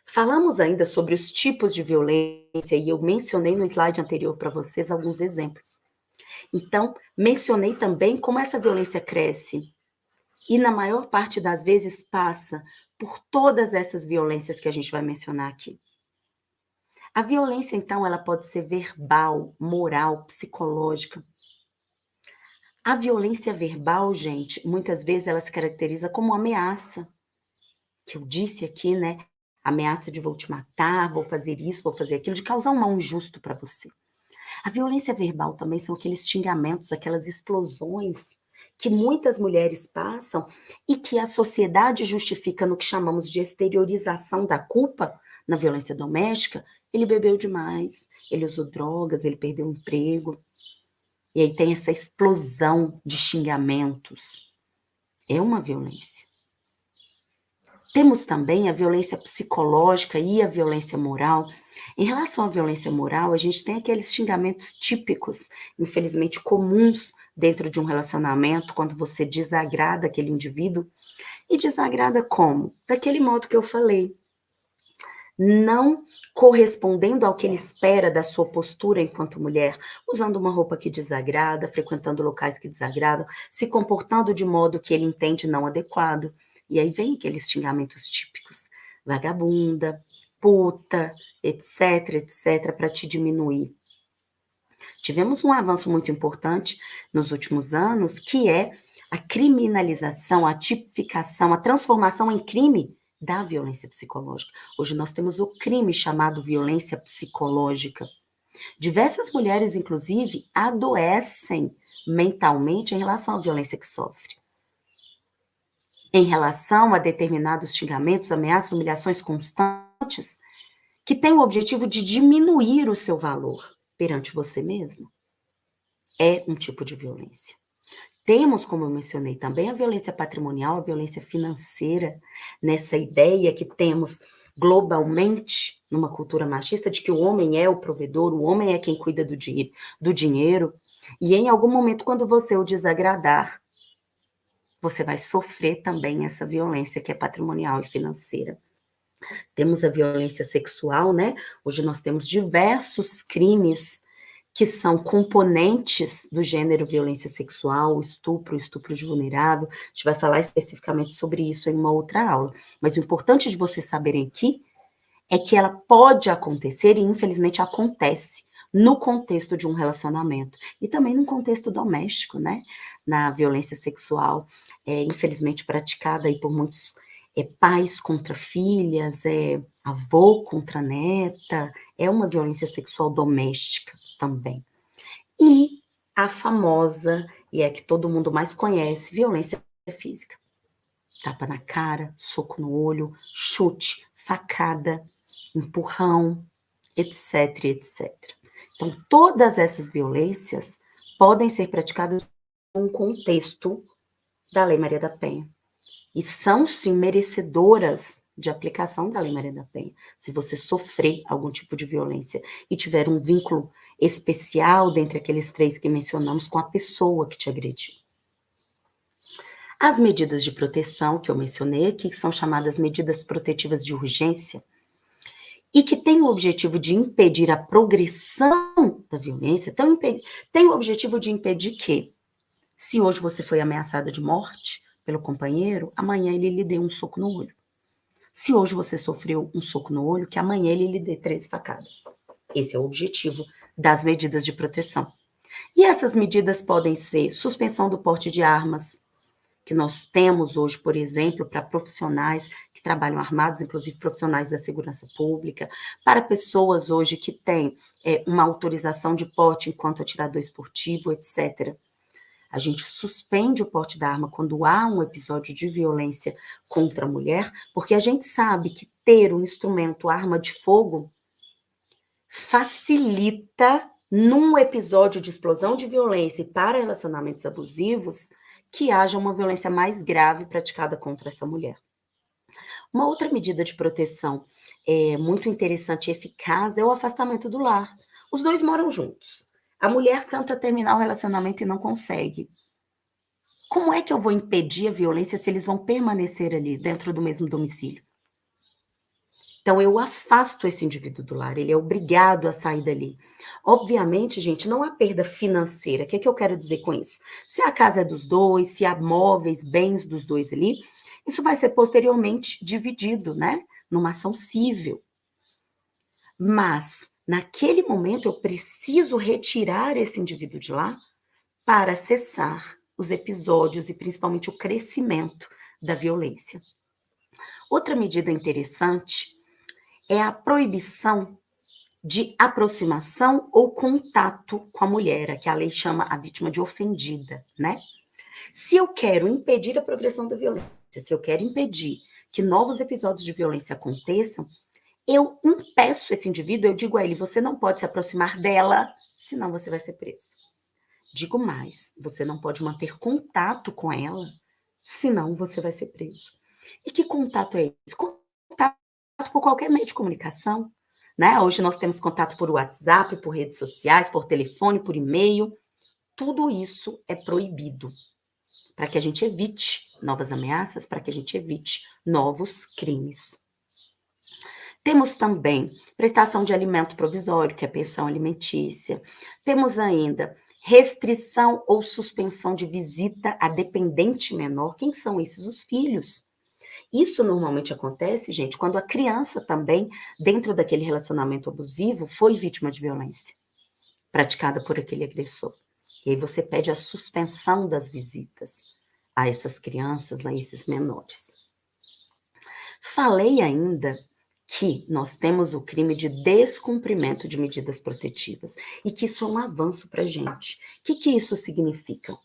Falamos ainda sobre os tipos de violência e eu mencionei no slide anterior para vocês alguns exemplos. Então, mencionei também como essa violência cresce E na maior parte das vezes passa por todas essas violências que a gente vai mencionar aqui. A violência, então, ela pode ser verbal, moral, psicológica. A violência verbal, gente, muitas vezes ela se caracteriza como ameaça, que eu disse aqui, né? Ameaça de vou te matar, vou fazer isso, vou fazer aquilo, de causar um mal injusto para você. A violência verbal também são aqueles xingamentos, aquelas explosões que muitas mulheres passam e que a sociedade justifica no que chamamos de exteriorização da culpa na violência doméstica. Ele bebeu demais, ele usou drogas, ele perdeu o emprego. E aí tem essa explosão de xingamentos. É uma violência. Temos também a violência psicológica e a violência moral. Em relação à violência moral, a gente tem aqueles xingamentos típicos, infelizmente comuns dentro de um relacionamento, quando você desagrada aquele indivíduo. E desagrada como? Daquele modo que eu falei. Não correspondendo ao que ele espera da sua postura enquanto mulher, usando uma roupa que desagrada, frequentando locais que desagradam, se comportando de modo que ele entende não adequado. E aí vem aqueles xingamentos típicos, vagabunda, puta, etc, etc, para te diminuir. Tivemos um avanço muito importante nos últimos anos, que é a criminalização, a tipificação, a transformação em crime da violência psicológica. Hoje nós temos o crime chamado violência psicológica. Diversas mulheres, inclusive, adoecem mentalmente em relação à violência que sofre. Em relação a determinados xingamentos, ameaças, humilhações constantes, que têm o objetivo de diminuir o seu valor perante você mesmo. É um tipo de violência. Temos, como eu mencionei também, a violência patrimonial, a violência financeira, nessa ideia que temos globalmente, numa cultura machista, de que o homem é o provedor, o homem é quem cuida do dinheiro, e em algum momento, quando você o desagradar, você vai sofrer também essa violência que é patrimonial e financeira. Temos a violência sexual, né? Hoje nós temos diversos crimes que são componentes do gênero violência sexual, estupro de vulnerável. A gente vai falar especificamente sobre isso em uma outra aula. Mas o importante de vocês saberem aqui é que ela pode acontecer e, infelizmente, acontece no contexto de um relacionamento. E também no contexto doméstico, né? Na violência sexual, infelizmente praticada aí por muitos pais contra filhas, avô contra neta, é uma violência sexual doméstica também. E a famosa, e é que todo mundo mais conhece, violência física. Tapa na cara, soco no olho, chute, facada, empurrão, etc, etc. Então, todas essas violências podem ser praticadas num contexto da Lei Maria da Penha. E são, sim, merecedoras de aplicação da Lei Maria da Penha. Se você sofrer algum tipo de violência e tiver um vínculo especial dentre aqueles 3 que mencionamos com a pessoa que te agrediu. As medidas de proteção que eu mencionei aqui, que são chamadas medidas protetivas de urgência, e que têm o objetivo de impedir a progressão da violência, tem o objetivo de impedir que, se hoje você foi ameaçada de morte pelo companheiro, amanhã ele lhe dê um soco no olho. Se hoje você sofreu um soco no olho, que amanhã ele lhe dê 3 facadas. Esse é o objetivo das medidas de proteção. E essas medidas podem ser suspensão do porte de armas, que nós temos hoje, por exemplo, para profissionais que trabalham armados, inclusive profissionais da segurança pública, para pessoas hoje que têm uma autorização de porte enquanto atirador esportivo, etc. A gente suspende o porte da arma quando há um episódio de violência contra a mulher, porque a gente sabe que ter um instrumento, arma de fogo, facilita, num episódio de explosão de violência e para relacionamentos abusivos, que haja uma violência mais grave praticada contra essa mulher. Uma outra medida de proteção muito interessante e eficaz é o afastamento do lar. Os 2 moram juntos. A mulher tenta terminar o relacionamento e não consegue. Como é que eu vou impedir a violência se eles vão permanecer ali dentro do mesmo domicílio? Então eu afasto esse indivíduo do lar, ele é obrigado a sair dali. Obviamente, gente, não há perda financeira. O que é que eu quero dizer com isso? Se a casa é dos dois, se há móveis, bens dos dois ali, isso vai ser posteriormente dividido, né? Numa ação civil. Mas, naquele momento, eu preciso retirar esse indivíduo de lá para cessar os episódios e principalmente o crescimento da violência. Outra medida interessante é a proibição de aproximação ou contato com a mulher, que a lei chama a vítima de ofendida, né? Se eu quero impedir a progressão da violência, se eu quero impedir que novos episódios de violência aconteçam, eu impeço esse indivíduo, eu digo a ele, você não pode se aproximar dela, senão você vai ser preso. Digo mais, você não pode manter contato com ela, senão você vai ser preso. E que contato é esse? Contato por qualquer meio de comunicação, né? Hoje nós temos contato por WhatsApp, por redes sociais, por telefone, por e-mail. Tudo isso é proibido, para que a gente evite novas ameaças, para que a gente evite novos crimes. Temos também prestação de alimento provisório, que é a pensão alimentícia. Temos ainda restrição ou suspensão de visita a dependente menor. Quem são esses? Os filhos. Isso normalmente acontece, gente, quando a criança também, dentro daquele relacionamento abusivo, foi vítima de violência praticada por aquele agressor. E aí você pede a suspensão das visitas a essas crianças, a esses menores. Falei ainda que nós temos o crime de descumprimento de medidas protetivas e que isso é um avanço para a gente. O que isso significa?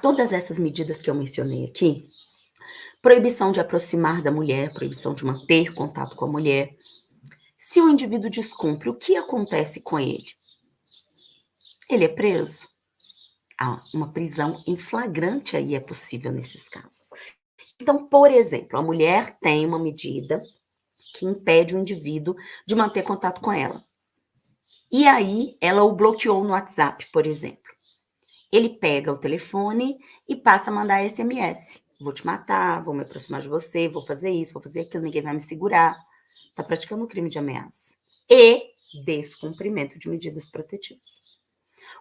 Todas essas medidas que eu mencionei aqui, proibição de aproximar da mulher, proibição de manter contato com a mulher. Se o indivíduo descumpre, o que acontece com ele? Ele é preso. Uma prisão em flagrante aí é possível nesses casos. Então, por exemplo, a mulher tem uma medida que impede o indivíduo de manter contato com ela. E aí, ela o bloqueou no WhatsApp, por exemplo. Ele pega o telefone e passa a mandar SMS. Vou te matar, vou me aproximar de você, vou fazer isso, vou fazer aquilo, ninguém vai me segurar. Está praticando um crime de ameaça. E descumprimento de medidas protetivas.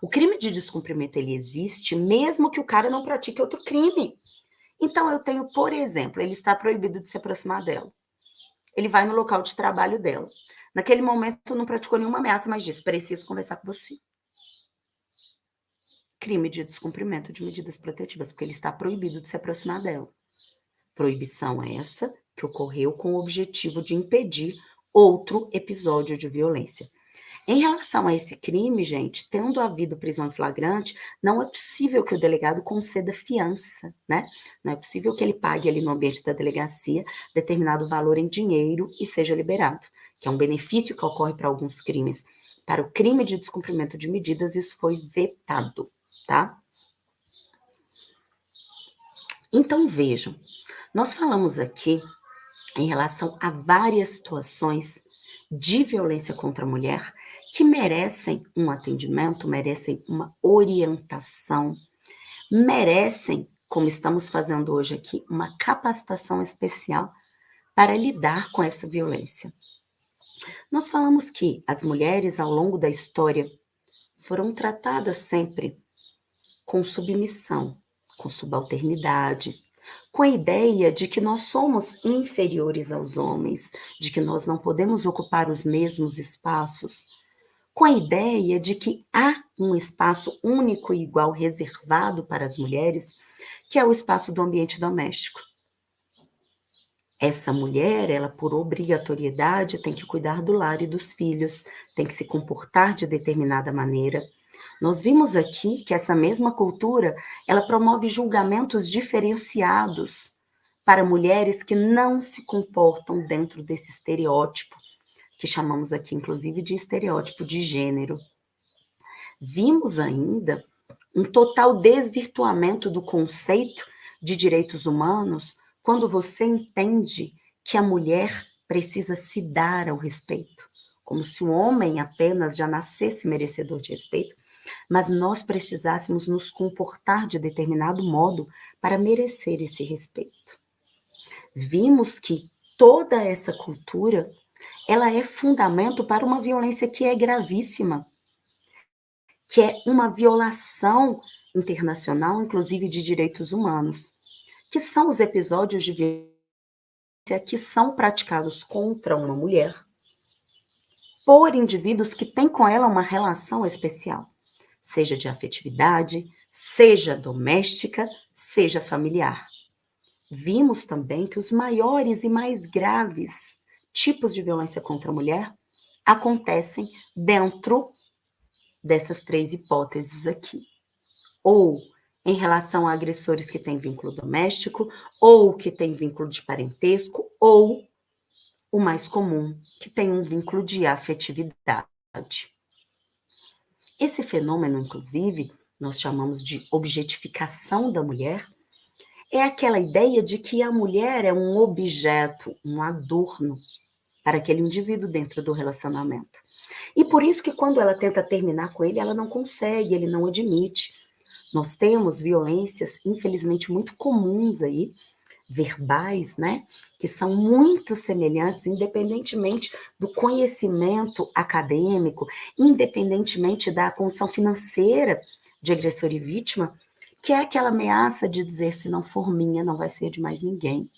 O crime de descumprimento, ele existe mesmo que o cara não pratique outro crime. Então, eu tenho, por exemplo, ele está proibido de se aproximar dela. Ele vai no local de trabalho dela. Naquele momento, não praticou nenhuma ameaça, mas disse, preciso conversar com você. Crime de descumprimento de medidas protetivas, porque ele está proibido de se aproximar dela. Proibição essa que ocorreu com o objetivo de impedir outro episódio de violência. Em relação a esse crime, gente, tendo havido prisão em flagrante, não é possível que o delegado conceda fiança, né? Não é possível que ele pague ali no ambiente da delegacia determinado valor em dinheiro e seja liberado, que é um benefício que ocorre para alguns crimes. Para o crime de descumprimento de medidas, isso foi vetado, tá? Então, vejam, nós falamos aqui em relação a várias situações de violência contra a mulher que merecem um atendimento, merecem uma orientação, merecem, como estamos fazendo hoje aqui, uma capacitação especial para lidar com essa violência. Nós falamos que as mulheres, ao longo da história, foram tratadas sempre com submissão, com subalternidade, com a ideia de que nós somos inferiores aos homens, de que nós não podemos ocupar os mesmos espaços, com a ideia de que há um espaço único e igual reservado para as mulheres, que é o espaço do ambiente doméstico. Essa mulher, ela por obrigatoriedade tem que cuidar do lar e dos filhos, tem que se comportar de determinada maneira. Nós vimos aqui que essa mesma cultura, ela promove julgamentos diferenciados para mulheres que não se comportam dentro desse estereótipo, que chamamos aqui, inclusive, de estereótipo de gênero. Vimos ainda um total desvirtuamento do conceito de direitos humanos quando você entende que a mulher precisa se dar ao respeito, como se o homem apenas já nascesse merecedor de respeito, mas nós precisássemos nos comportar de determinado modo para merecer esse respeito. Vimos que toda essa cultura, ela é fundamento para uma violência que é gravíssima, que é uma violação internacional, inclusive de direitos humanos, que são os episódios de violência que são praticados contra uma mulher por indivíduos que têm com ela uma relação especial, seja de afetividade, seja doméstica, seja familiar. Vimos também que os maiores e mais graves tipos de violência contra a mulher acontecem dentro dessas três hipóteses aqui. Ou em relação a agressores que têm vínculo doméstico, ou que têm vínculo de parentesco, ou o mais comum, que tem um vínculo de afetividade. Esse fenômeno, inclusive, nós chamamos de objetificação da mulher, é aquela ideia de que a mulher é um objeto, um adorno para aquele indivíduo dentro do relacionamento. E por isso que quando ela tenta terminar com ele, ela não consegue, ele não admite. Nós temos violências, infelizmente, muito comuns aí, verbais, né? Que são muito semelhantes, independentemente do conhecimento acadêmico, independentemente da condição financeira de agressor e vítima, que é aquela ameaça de dizer: se não for minha, não vai ser de mais ninguém.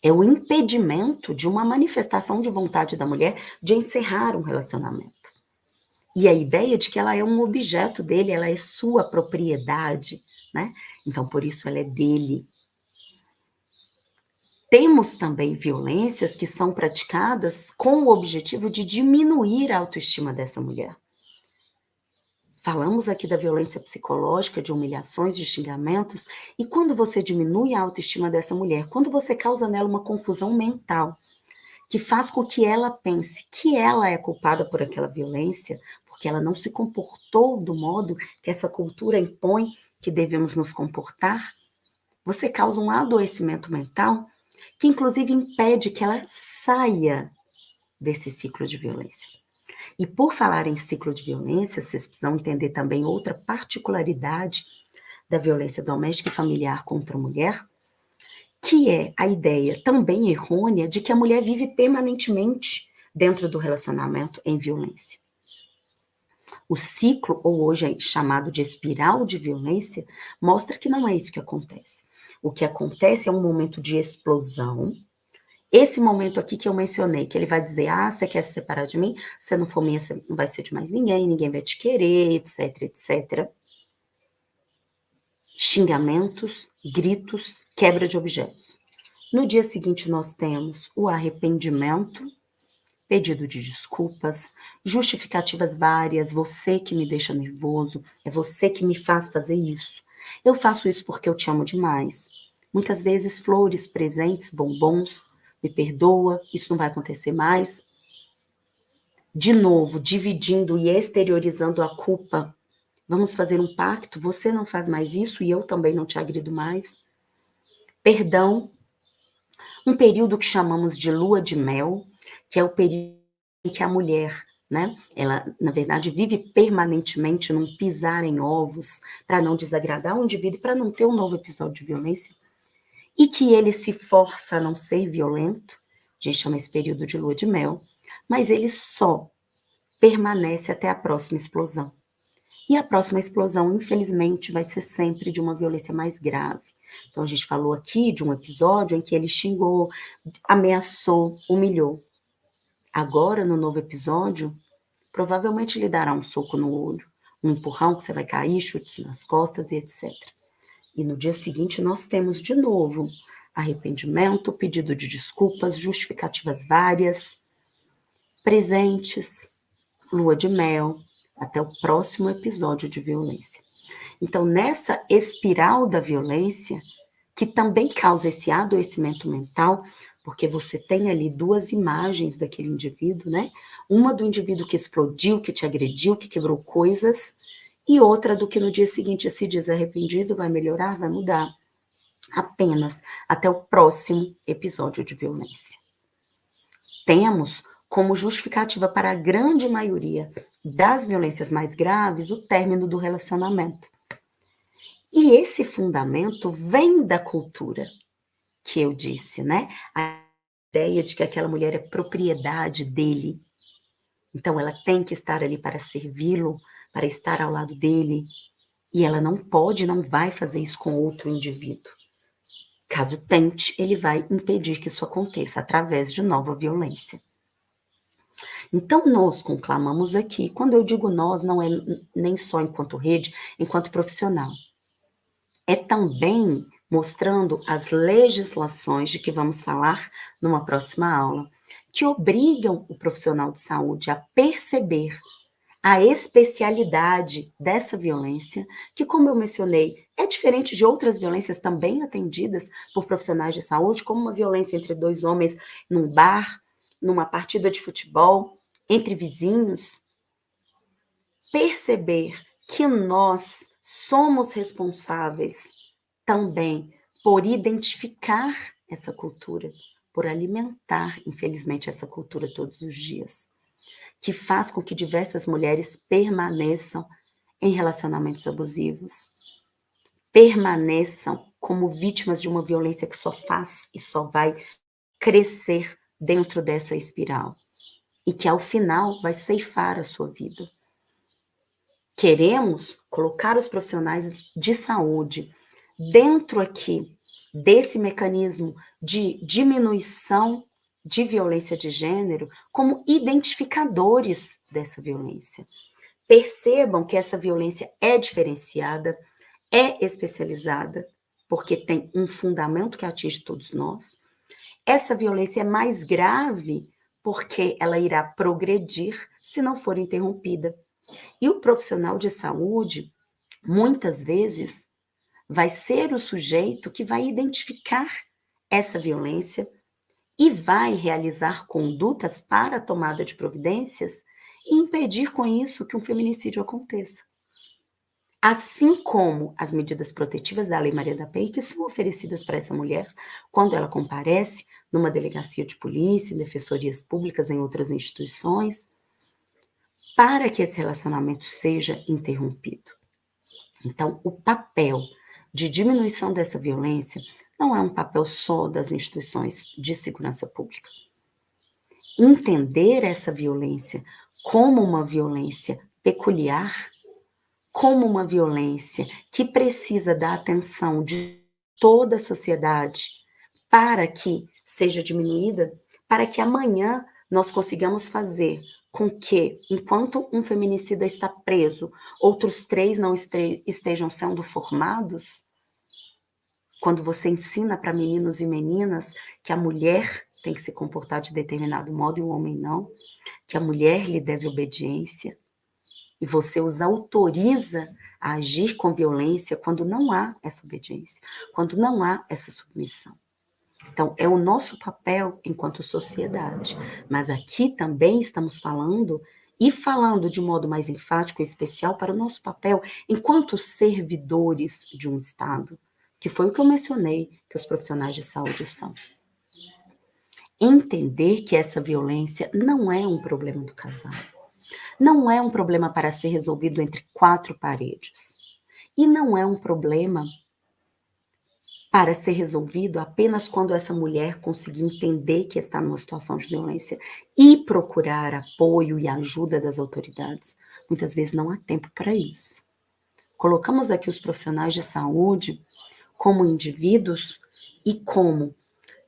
É o impedimento de uma manifestação de vontade da mulher de encerrar um relacionamento. E a ideia de que ela é um objeto dele, ela é sua propriedade, né? Então, por isso, ela é dele. Temos também violências que são praticadas com o objetivo de diminuir a autoestima dessa mulher. Falamos aqui da violência psicológica, de humilhações, de xingamentos, e quando você diminui a autoestima dessa mulher, quando você causa nela uma confusão mental, que faz com que ela pense que ela é culpada por aquela violência, porque ela não se comportou do modo que essa cultura impõe que devemos nos comportar, você causa um adoecimento mental que inclusive impede que ela saia desse ciclo de violência. E por falar em ciclo de violência, vocês precisam entender também outra particularidade da violência doméstica e familiar contra a mulher, que é a ideia também errônea de que a mulher vive permanentemente dentro do relacionamento em violência. O ciclo, ou hoje é chamado de espiral de violência, mostra que não é isso que acontece. O que acontece é um momento de explosão. Esse momento aqui que eu mencionei, que ele vai dizer: ah, você quer se separar de mim? Se não for minha, você não vai ser de mais ninguém, ninguém vai te querer, etc, etc. Xingamentos, gritos, quebra de objetos. No dia seguinte, nós temos o arrependimento, pedido de desculpas, justificativas várias: você que me deixa nervoso, é você que me faz fazer isso. Eu faço isso porque eu te amo demais. Muitas vezes flores, presentes, bombons, me perdoa, isso não vai acontecer mais. De novo, dividindo e exteriorizando a culpa. Vamos fazer um pacto, você não faz mais isso e eu também não te agrido mais. Perdão, um período que chamamos de lua de mel, que é o período em que a mulher, né, ela, na verdade, vive permanentemente num pisar em ovos para não desagradar o indivíduo e para não ter um novo episódio de violência, e que ele se força a não ser violento. A gente chama esse período de lua de mel, mas ele só permanece até a próxima explosão. E a próxima explosão, infelizmente, vai ser sempre de uma violência mais grave. Então, a gente falou aqui de um episódio em que ele xingou, ameaçou, humilhou. Agora, no novo episódio, provavelmente lhe dará um soco no olho, um empurrão que você vai cair, chutes nas costas e etc. E no dia seguinte, nós temos de novo arrependimento, pedido de desculpas, justificativas várias, presentes, lua de mel, até o próximo episódio de violência. Então, nessa espiral da violência, que também causa esse adoecimento mental, porque você tem ali duas imagens daquele indivíduo, né? Uma do indivíduo que explodiu, que te agrediu, que quebrou coisas, e outra do que no dia seguinte se diz arrependido, vai melhorar, vai mudar. Apenas até o próximo episódio de violência. Temos como justificativa para a grande maioria das violências mais graves o término do relacionamento. E esse fundamento vem da cultura, que eu disse, né? A ideia de que aquela mulher é propriedade dele. Então, ela tem que estar ali para servi-lo, para estar ao lado dele, e ela não pode, não vai fazer isso com outro indivíduo. Caso tente, ele vai impedir que isso aconteça através de nova violência. Então, nós conclamamos aqui, quando eu digo nós, não é nem só enquanto rede, enquanto profissional. É também mostrando as legislações de que vamos falar numa próxima aula, que obrigam o profissional de saúde a perceber a especialidade dessa violência, que, como eu mencionei, é diferente de outras violências também atendidas por profissionais de saúde, como uma violência entre dois homens num bar, numa partida de futebol, entre vizinhos. Perceber que nós somos responsáveis também por identificar essa cultura, por alimentar, infelizmente, essa cultura todos os dias, que faz com que diversas mulheres permaneçam em relacionamentos abusivos, permaneçam como vítimas de uma violência que só faz e só vai crescer dentro dessa espiral e que ao final vai ceifar a sua vida. Queremos colocar os profissionais de saúde dentro aqui desse mecanismo de diminuição de violência de gênero como identificadores dessa violência. Percebam que essa violência é diferenciada, é especializada, porque tem um fundamento que atinge todos nós. Essa violência é mais grave porque ela irá progredir se não for interrompida. E o profissional de saúde, muitas vezes, vai ser o sujeito que vai identificar essa violência e vai realizar condutas para a tomada de providências e impedir com isso que um feminicídio aconteça. Assim como as medidas protetivas da Lei Maria da Penha, que são oferecidas para essa mulher quando ela comparece numa delegacia de polícia, em defensorias públicas, em outras instituições, para que esse relacionamento seja interrompido. Então, o papel de diminuição dessa violência não é um papel só das instituições de segurança pública. Entender essa violência como uma violência peculiar, como uma violência que precisa da atenção de toda a sociedade para que seja diminuída, para que amanhã nós consigamos fazer com que, enquanto um feminicida está preso, outros 3 não estejam sendo formados. Quando você ensina para meninos e meninas que a mulher tem que se comportar de determinado modo e o homem não, que a mulher lhe deve obediência, e você os autoriza a agir com violência quando não há essa obediência, quando não há essa submissão. Então, é o nosso papel enquanto sociedade. Mas aqui também estamos falando, e falando de modo mais enfático e especial, para o nosso papel enquanto servidores de um Estado, que foi o que eu mencionei que os profissionais de saúde são. Entender que essa violência não é um problema do casal. Não é um problema para ser resolvido entre 4 paredes. E não é um problema para ser resolvido apenas quando essa mulher conseguir entender que está numa situação de violência e procurar apoio e ajuda das autoridades. Muitas vezes não há tempo para isso. Colocamos aqui os profissionais de saúde como indivíduos e como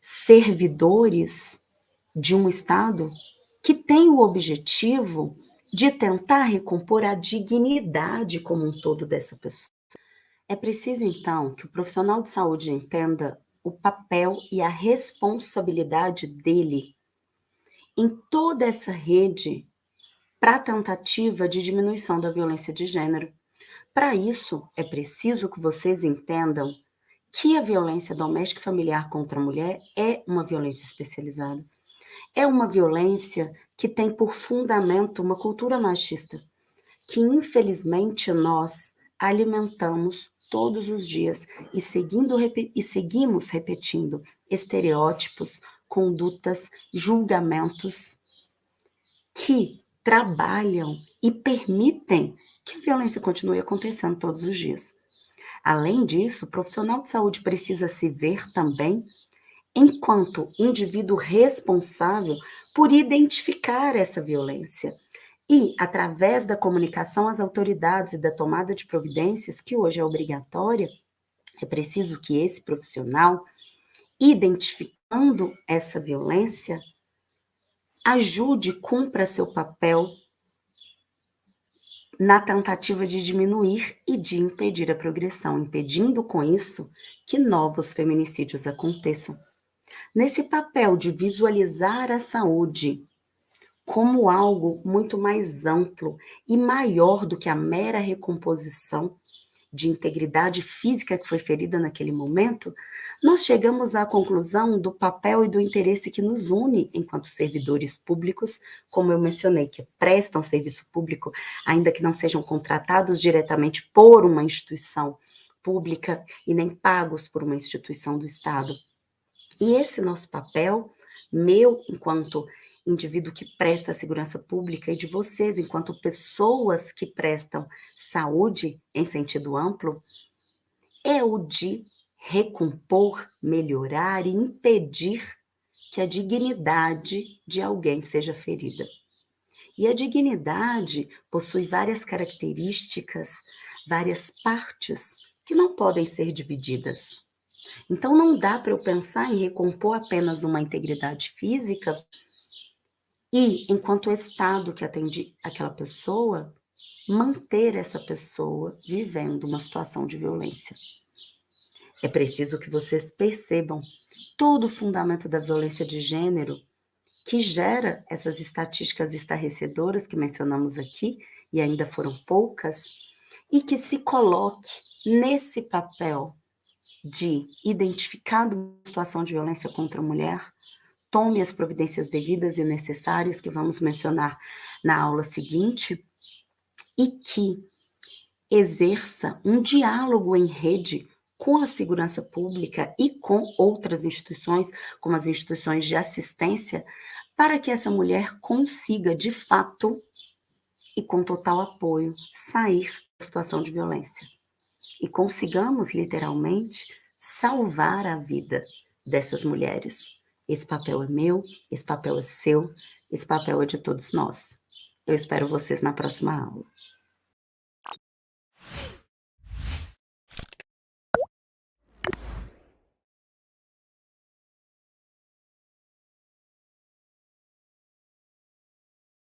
servidores de um Estado que tem o objetivo de tentar recompor a dignidade como um todo dessa pessoa. É preciso, então, que o profissional de saúde entenda o papel e a responsabilidade dele em toda essa rede para a tentativa de diminuição da violência de gênero. Para isso, é preciso que vocês entendam que a violência doméstica e familiar contra a mulher é uma violência especializada. É uma violência que tem por fundamento uma cultura machista, que infelizmente nós alimentamos todos os dias e seguimos repetindo estereótipos, condutas, julgamentos que trabalham e permitem que a violência continue acontecendo todos os dias. Além disso, o profissional de saúde precisa se ver também enquanto indivíduo responsável por identificar essa violência e, através da comunicação às autoridades e da tomada de providências, que hoje é obrigatória, é preciso que esse profissional, identificando essa violência, ajude, cumpra seu papel na tentativa de diminuir e de impedir a progressão, impedindo com isso que novos feminicídios aconteçam. Nesse papel de visualizar a saúde como algo muito mais amplo e maior do que a mera recomposição de integridade física que foi ferida naquele momento, nós chegamos à conclusão do papel e do interesse que nos une enquanto servidores públicos, como eu mencionei, que prestam serviço público, ainda que não sejam contratados diretamente por uma instituição pública e nem pagos por uma instituição do Estado. E esse nosso papel, meu enquanto indivíduo que presta segurança pública e de vocês enquanto pessoas que prestam saúde em sentido amplo, é o de recompor, melhorar e impedir que a dignidade de alguém seja ferida. E a dignidade possui várias características, várias partes que não podem ser divididas. Então, não dá para eu pensar em recompor apenas uma integridade física e, enquanto o Estado que atende aquela pessoa, manter essa pessoa vivendo uma situação de violência. É preciso que vocês percebam todo o fundamento da violência de gênero que gera essas estatísticas estarrecedoras que mencionamos aqui, e ainda foram poucas, e que se coloque nesse papel de, identificado uma situação de violência contra a mulher, tome as providências devidas e necessárias que vamos mencionar na aula seguinte e que exerça um diálogo em rede com a segurança pública e com outras instituições, como as instituições de assistência, para que essa mulher consiga, de fato, e com total apoio, sair da situação de violência. E consigamos, literalmente, salvar a vida dessas mulheres. Esse papel é meu, esse papel é seu, esse papel é de todos nós. Eu espero vocês na próxima aula.